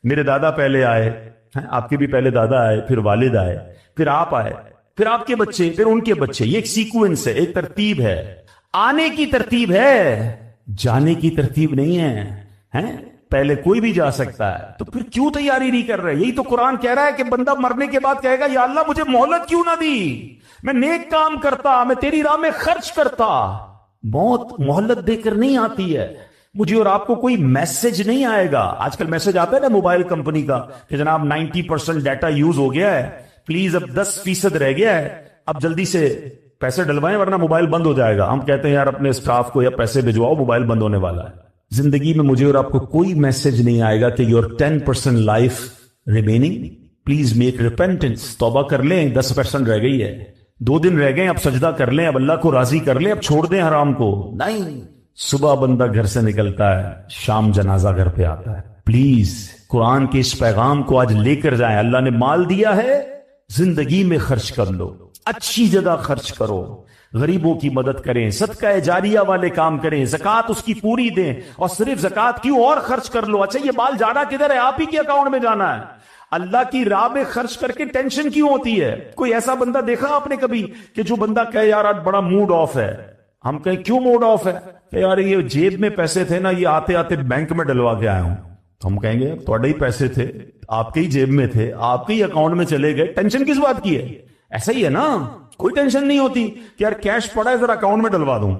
B: میرے دادا پہلے آئے, آپ کے بھی پہلے دادا آئے, پھر والد آئے, پھر آپ آئے, پھر آپ کے بچے, پھر ان کے بچے. یہ ایک سیکوینس ہے, ایک ترتیب ہے. آنے کی ترتیب ہے, جانے کی ترتیب نہیں ہے. پہلے کوئی بھی جا سکتا ہے, تو پھر کیوں تیاری نہیں کر رہے؟ یہی تو قرآن کہہ رہا ہے کہ بندہ مرنے کے بعد کہے گا یا اللہ مجھے مہلت کیوں نہ دی, میں نیک کام کرتا, میں تیری راہ میں خرچ کرتا. موت مہلت دے کر نہیں آتی ہے. مجھے اور آپ کو کوئی میسج نہیں آئے گا. آج کل میسج آتا ہے نا موبائل کمپنی کا کہ جناب 90% ڈیٹا یوز ہو گیا ہے, پلیز اب 10% رہ گیا ہے, اب جلدی سے پیسے ڈلوائیں ورنہ موبائل بند ہو جائے گا. ہم کہتے ہیں یار اپنے اسٹاف کو یا پیسے بھجواؤ, موبائل بند ہونے والا ہے. زندگی میں مجھے اور آپ کو کوئی میسج نہیں آئے گا کہ your 10% life remaining, please make repentance, توبہ کر لیں, 10% رہ گئی ہے, 2 دن رہ گئے, اب سجدہ کر لیں, اب اللہ کو راضی کر لیں, اب چھوڑ دیں حرام کو. نہیں, صبح بندہ گھر سے نکلتا ہے, شام جنازہ گھر پہ آتا ہے. پلیز قرآن کے اس پیغام کو آج لے کر جائیں. اللہ نے مال دیا ہے, زندگی میں خرچ کر لو, اچھی جگہ خرچ کرو. غریبوں کی مدد کریں، صدقہ جاریہ والے کام کریں، زکوٰۃ اس کی پوری دیں، اور صرف زکوٰۃ کیوں اور خرچ کر لو، اچھا یہ مال جانا کدھر ہے؟ آپ ہی کے اکاؤنٹ میں جانا ہے، اللہ کی راہ میں خرچ کر کے ٹینشن کیوں ہوتی ہے؟ کوئی ایسا بندہ دیکھا آپ نے کبھی کہ جو بندہ کہے یار آج بڑا موڈ آف ہے، ہم کہیں کیوں موڈ آف ہے؟ کہ یار یہ جیب میں پیسے تھے نا، یہ آتے آتے بینک میں ڈلوا کے آیا ہوں، تو ہم کہیں گے تھوڑے ہی پیسے تھے، آپ کے ہی جیب میں تھے، آپ کے ہی اکاؤنٹ میں چلے گئے، ٹینشن کس بات کی ہے؟ ایسا ہی ہے نا، کوئی ٹینشن نہیں ہوتی کہ یار کیش پڑا ہے ذرا اکاؤنٹ میں ڈلوا دوں۔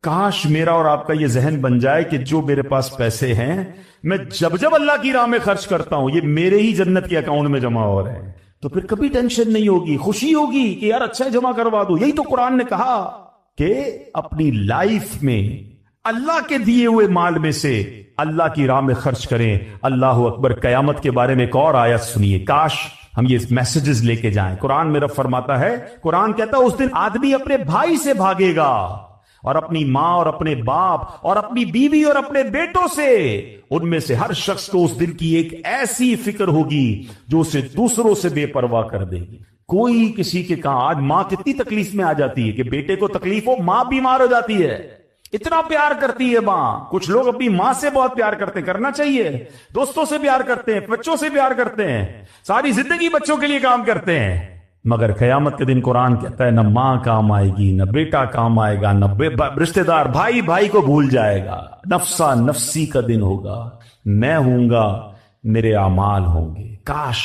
B: کاش میرا اور آپ کا یہ ذہن بن جائے کہ جو میرے پاس پیسے ہیں میں جب اللہ کی راہ میں خرچ کرتا ہوں یہ میرے ہی جنت کے اکاؤنٹ میں جمع ہو رہے ہیں، تو پھر کبھی ٹینشن نہیں ہوگی، خوشی ہوگی کہ یار اچھا جمع کروا دوں۔ یہی تو قرآن نے کہا کہ اپنی لائف میں اللہ کے دیے ہوئے مال میں سے اللہ کی راہ میں خرچ کریں۔ اللہ اکبر۔ قیامت کے بارے میں ایک اور آیت سنیے، کاش ہم یہ میسجز لے کے جائیں۔ قرآن میرا فرماتا ہے، قرآن کہتا ہے اس دن آدمی اپنے بھائی سے بھاگے گا، اور اپنی ماں اور اپنے باپ اور اپنی بیوی اور اپنے بیٹوں سے، ان میں سے ہر شخص کو اس دن کی ایک ایسی فکر ہوگی جو اسے دوسروں سے بے پرواہ کر دے گی۔ کوئی کسی کے کہاں، آج ماں کتنی تکلیف میں آ جاتی ہے کہ بیٹے کو تکلیف ہو، ماں بیمار ہو جاتی ہے، اتنا پیار کرتی ہے ماں۔ کچھ لوگ اپنی ماں سے بہت پیار کرتے ہیں، کرنا چاہیے، دوستوں سے پیار کرتے ہیں، بچوں سے پیار کرتے ہیں، ساری زندگی بچوں کے لیے کام کرتے ہیں، مگر قیامت کے دن قرآن کہتا ہے نہ ماں کام آئے گی، نہ بیٹا کام آئے گا، نہ رشتہ دار، بھائی بھائی کو بھول جائے گا، نفسا نفسی کا دن ہوگا، میں ہوں گا میرے اعمال ہوں گے۔ کاش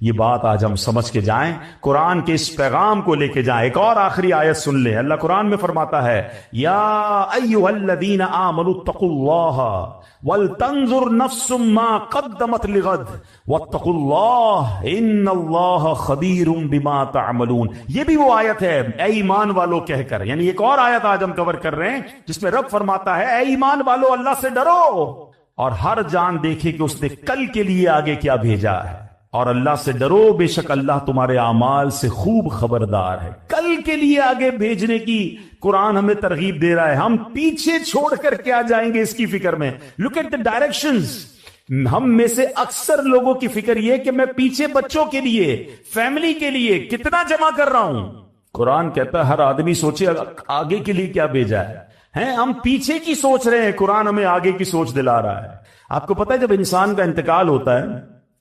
B: یہ بات آج ہم سمجھ کے جائیں، قرآن کے اس پیغام کو لے کے جائیں۔ ایک اور آخری آیت سن لیں، اللہ قرآن میں فرماتا ہے یا ایھا الذین آمنوا اتقوا اللہ ولتنظر نفس ما قدمت لغد واتقوا اللہ ان اللہ خبیر بما تعملون۔ یہ بھی وہ آیت ہے اے ایمان والو کہہ کر، یعنی ایک اور آیت آج ہم کور کر رہے ہیں جس میں رب فرماتا ہے اے ایمان والو اللہ سے ڈرو، اور ہر جان دیکھے کہ اس نے کل کے لیے آگے کیا بھیجا ہے، اور اللہ سے ڈرو، بے شک اللہ تمہارے اعمال سے خوب خبردار ہے۔ کل کے لیے آگے بھیجنے کی قرآن ہمیں ترغیب دے رہا ہے، ہم پیچھے چھوڑ کر کیا جائیں گے اس کی فکر میں۔ Look at the directions. ہم میں سے اکثر لوگوں کی فکر یہ کہ میں پیچھے بچوں کے لیے، فیملی کے لیے کتنا جمع کر رہا ہوں۔ قرآن کہتا ہے ہر آدمی سوچے آگے کے لیے کیا بھیجا ہے، ہم پیچھے کی سوچ رہے ہیں، قرآن ہمیں آگے کی سوچ دلا رہا ہے۔ آپ کو پتہ ہے جب انسان کا انتقال ہوتا ہے،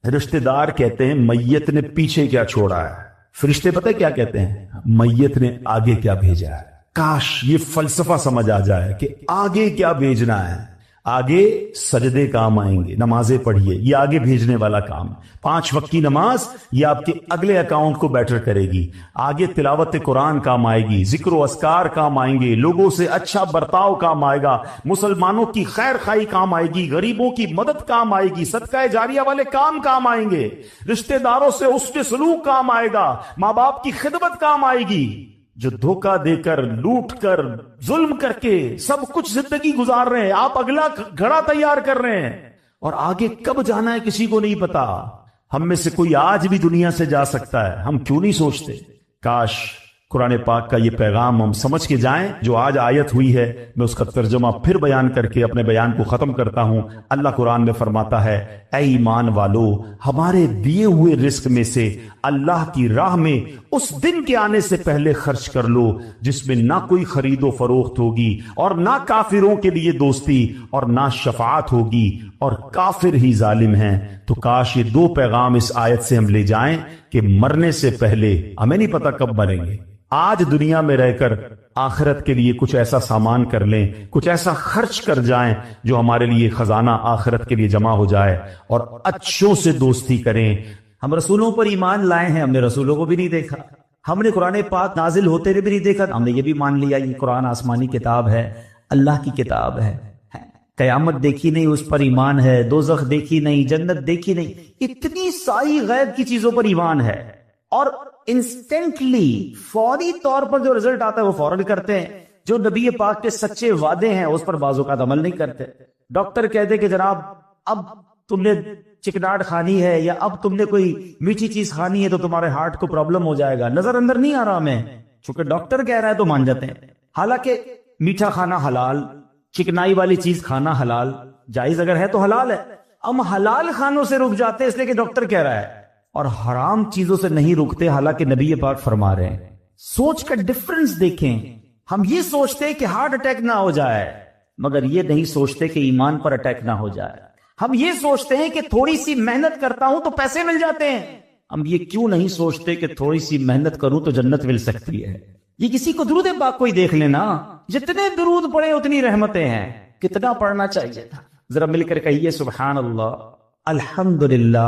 B: رشتہ دار کہتے ہیں میت نے پیچھے کیا چھوڑا ہے، فرشتے پتہ ہے کیا کہتے ہیں، میت نے آگے کیا بھیجا ہے۔ کاش یہ فلسفہ سمجھ آ جائے کہ آگے کیا بھیجنا ہے۔ آگے سجدے کام آئیں گے، نمازیں پڑھیے، یہ آگے بھیجنے والا کام۔ 5 وقت کی نماز یہ آپ کے اگلے اکاؤنٹ کو بیٹر کرے گی۔ آگے تلاوت قرآن کام آئے گی، ذکر و اذکار کام آئیں گے، لوگوں سے اچھا برتاؤ کام آئے گا، مسلمانوں کی خیر خواہی کام آئے گی، غریبوں کی مدد کام آئے گی، صدقہ جاریہ والے کام آئیں گے، رشتہ داروں سے حسن سلوک کام آئے گا، ماں باپ کی خدمت کام آئے گی۔ جو دھوکہ دے کر، لوٹ کر، ظلم کر کے سب کچھ زندگی گزار رہے ہیں، آپ اگلا گھڑا تیار کر رہے ہیں، اور آگے کب جانا ہے کسی کو نہیں پتا۔ ہم میں سے کوئی آج بھی دنیا سے جا سکتا ہے، ہم کیوں نہیں سوچتے؟ کاش قرآن پاک کا یہ پیغام ہم سمجھ کے جائیں۔ جو آج آیت ہوئی ہے میں اس کا ترجمہ پھر بیان کر کے اپنے بیان کو ختم کرتا ہوں۔ اللہ قرآن میں فرماتا ہے اے ایمان والو، ہمارے دیے ہوئے رزق میں سے اللہ کی راہ میں اس دن کے آنے سے پہلے خرچ کر لو جس میں نہ کوئی خرید و فروخت ہوگی، اور نہ کافروں کے لیے دوستی، اور نہ شفاعت ہوگی، اور کافر ہی ظالم ہیں۔ تو کاش یہ 2 پیغام اس آیت سے ہم لے جائیں کہ مرنے سے پہلے، ہمیں نہیں پتا کب مریں گے، آج دنیا میں رہ کر آخرت کے لیے کچھ ایسا سامان کر لیں، کچھ ایسا خرچ کر جائیں جو ہمارے لیے خزانہ آخرت کے لیے جمع ہو جائے، اور اچھوں سے دوستی کریں۔
A: ہم رسولوں پر ایمان لائے ہیں، ہم نے رسولوں کو بھی نہیں دیکھا، ہم نے قرآن پاک نازل ہوتے ہوئے بھی نہیں دیکھا، ہم نے یہ بھی مان لیا یہ قرآن آسمانی کتاب ہے، اللہ کی کتاب ہے، قیامت دیکھی نہیں اس پر ایمان ہے، دوزخ دیکھی نہیں، جنت دیکھی نہیں، اتنی ساری غیب کی چیزوں پر ایمان ہے، اور انسٹنٹلی فوری طور پر جو رزلٹ آتا ہے وہ فوراً کرتے ہیں۔ جو نبی پاک کے سچے وعدے ہیں اس پر بعض اوقات عمل نہیں کرتے۔ ڈاکٹر کہتے کہ جناب اب تم نے چکناٹ کھانی ہے، یا اب تم نے کوئی میٹھی چیز کھانی ہے تو تمہارے ہارٹ کو پرابلم ہو جائے گا، نظر اندر نہیں آ رہا ہمیں، چونکہ ڈاکٹر کہہ رہا ہے تو مان جاتے ہیں۔ حالانکہ میٹھا کھانا حلال، چکنائی والی چیز کھانا حلال، جائز اگر ہے تو حلال ہے، ہم حلال کھانوں سے رک جاتے ہیں اس لیے کہ ڈاکٹر کہہ رہا ہے، اور حرام چیزوں سے نہیں رکتے حالانکہ نبی پاک فرما رہے ہیں۔ سوچ کا ڈفرنس دیکھیں،
B: ہم یہ سوچتے ہیں کہ ہارٹ اٹیک نہ ہو جائے، مگر یہ نہیں سوچتے کہ ایمان پر اٹیک نہ ہو جائے۔ ہم یہ سوچتے ہیں کہ تھوڑی سی محنت کرتا ہوں تو پیسے مل جاتے ہیں، ہم یہ کیوں نہیں سوچتے کہ تھوڑی سی محنت کروں تو جنت مل سکتی ہے۔ یہ کسی کو درود پاک کوئی دیکھ لینا، جتنے درود پڑھے اتنی رحمتیں ہیں، کتنا پڑھنا چاہیے؟ ذرا مل کر کہیے سبحان اللہ، الحمدللہ،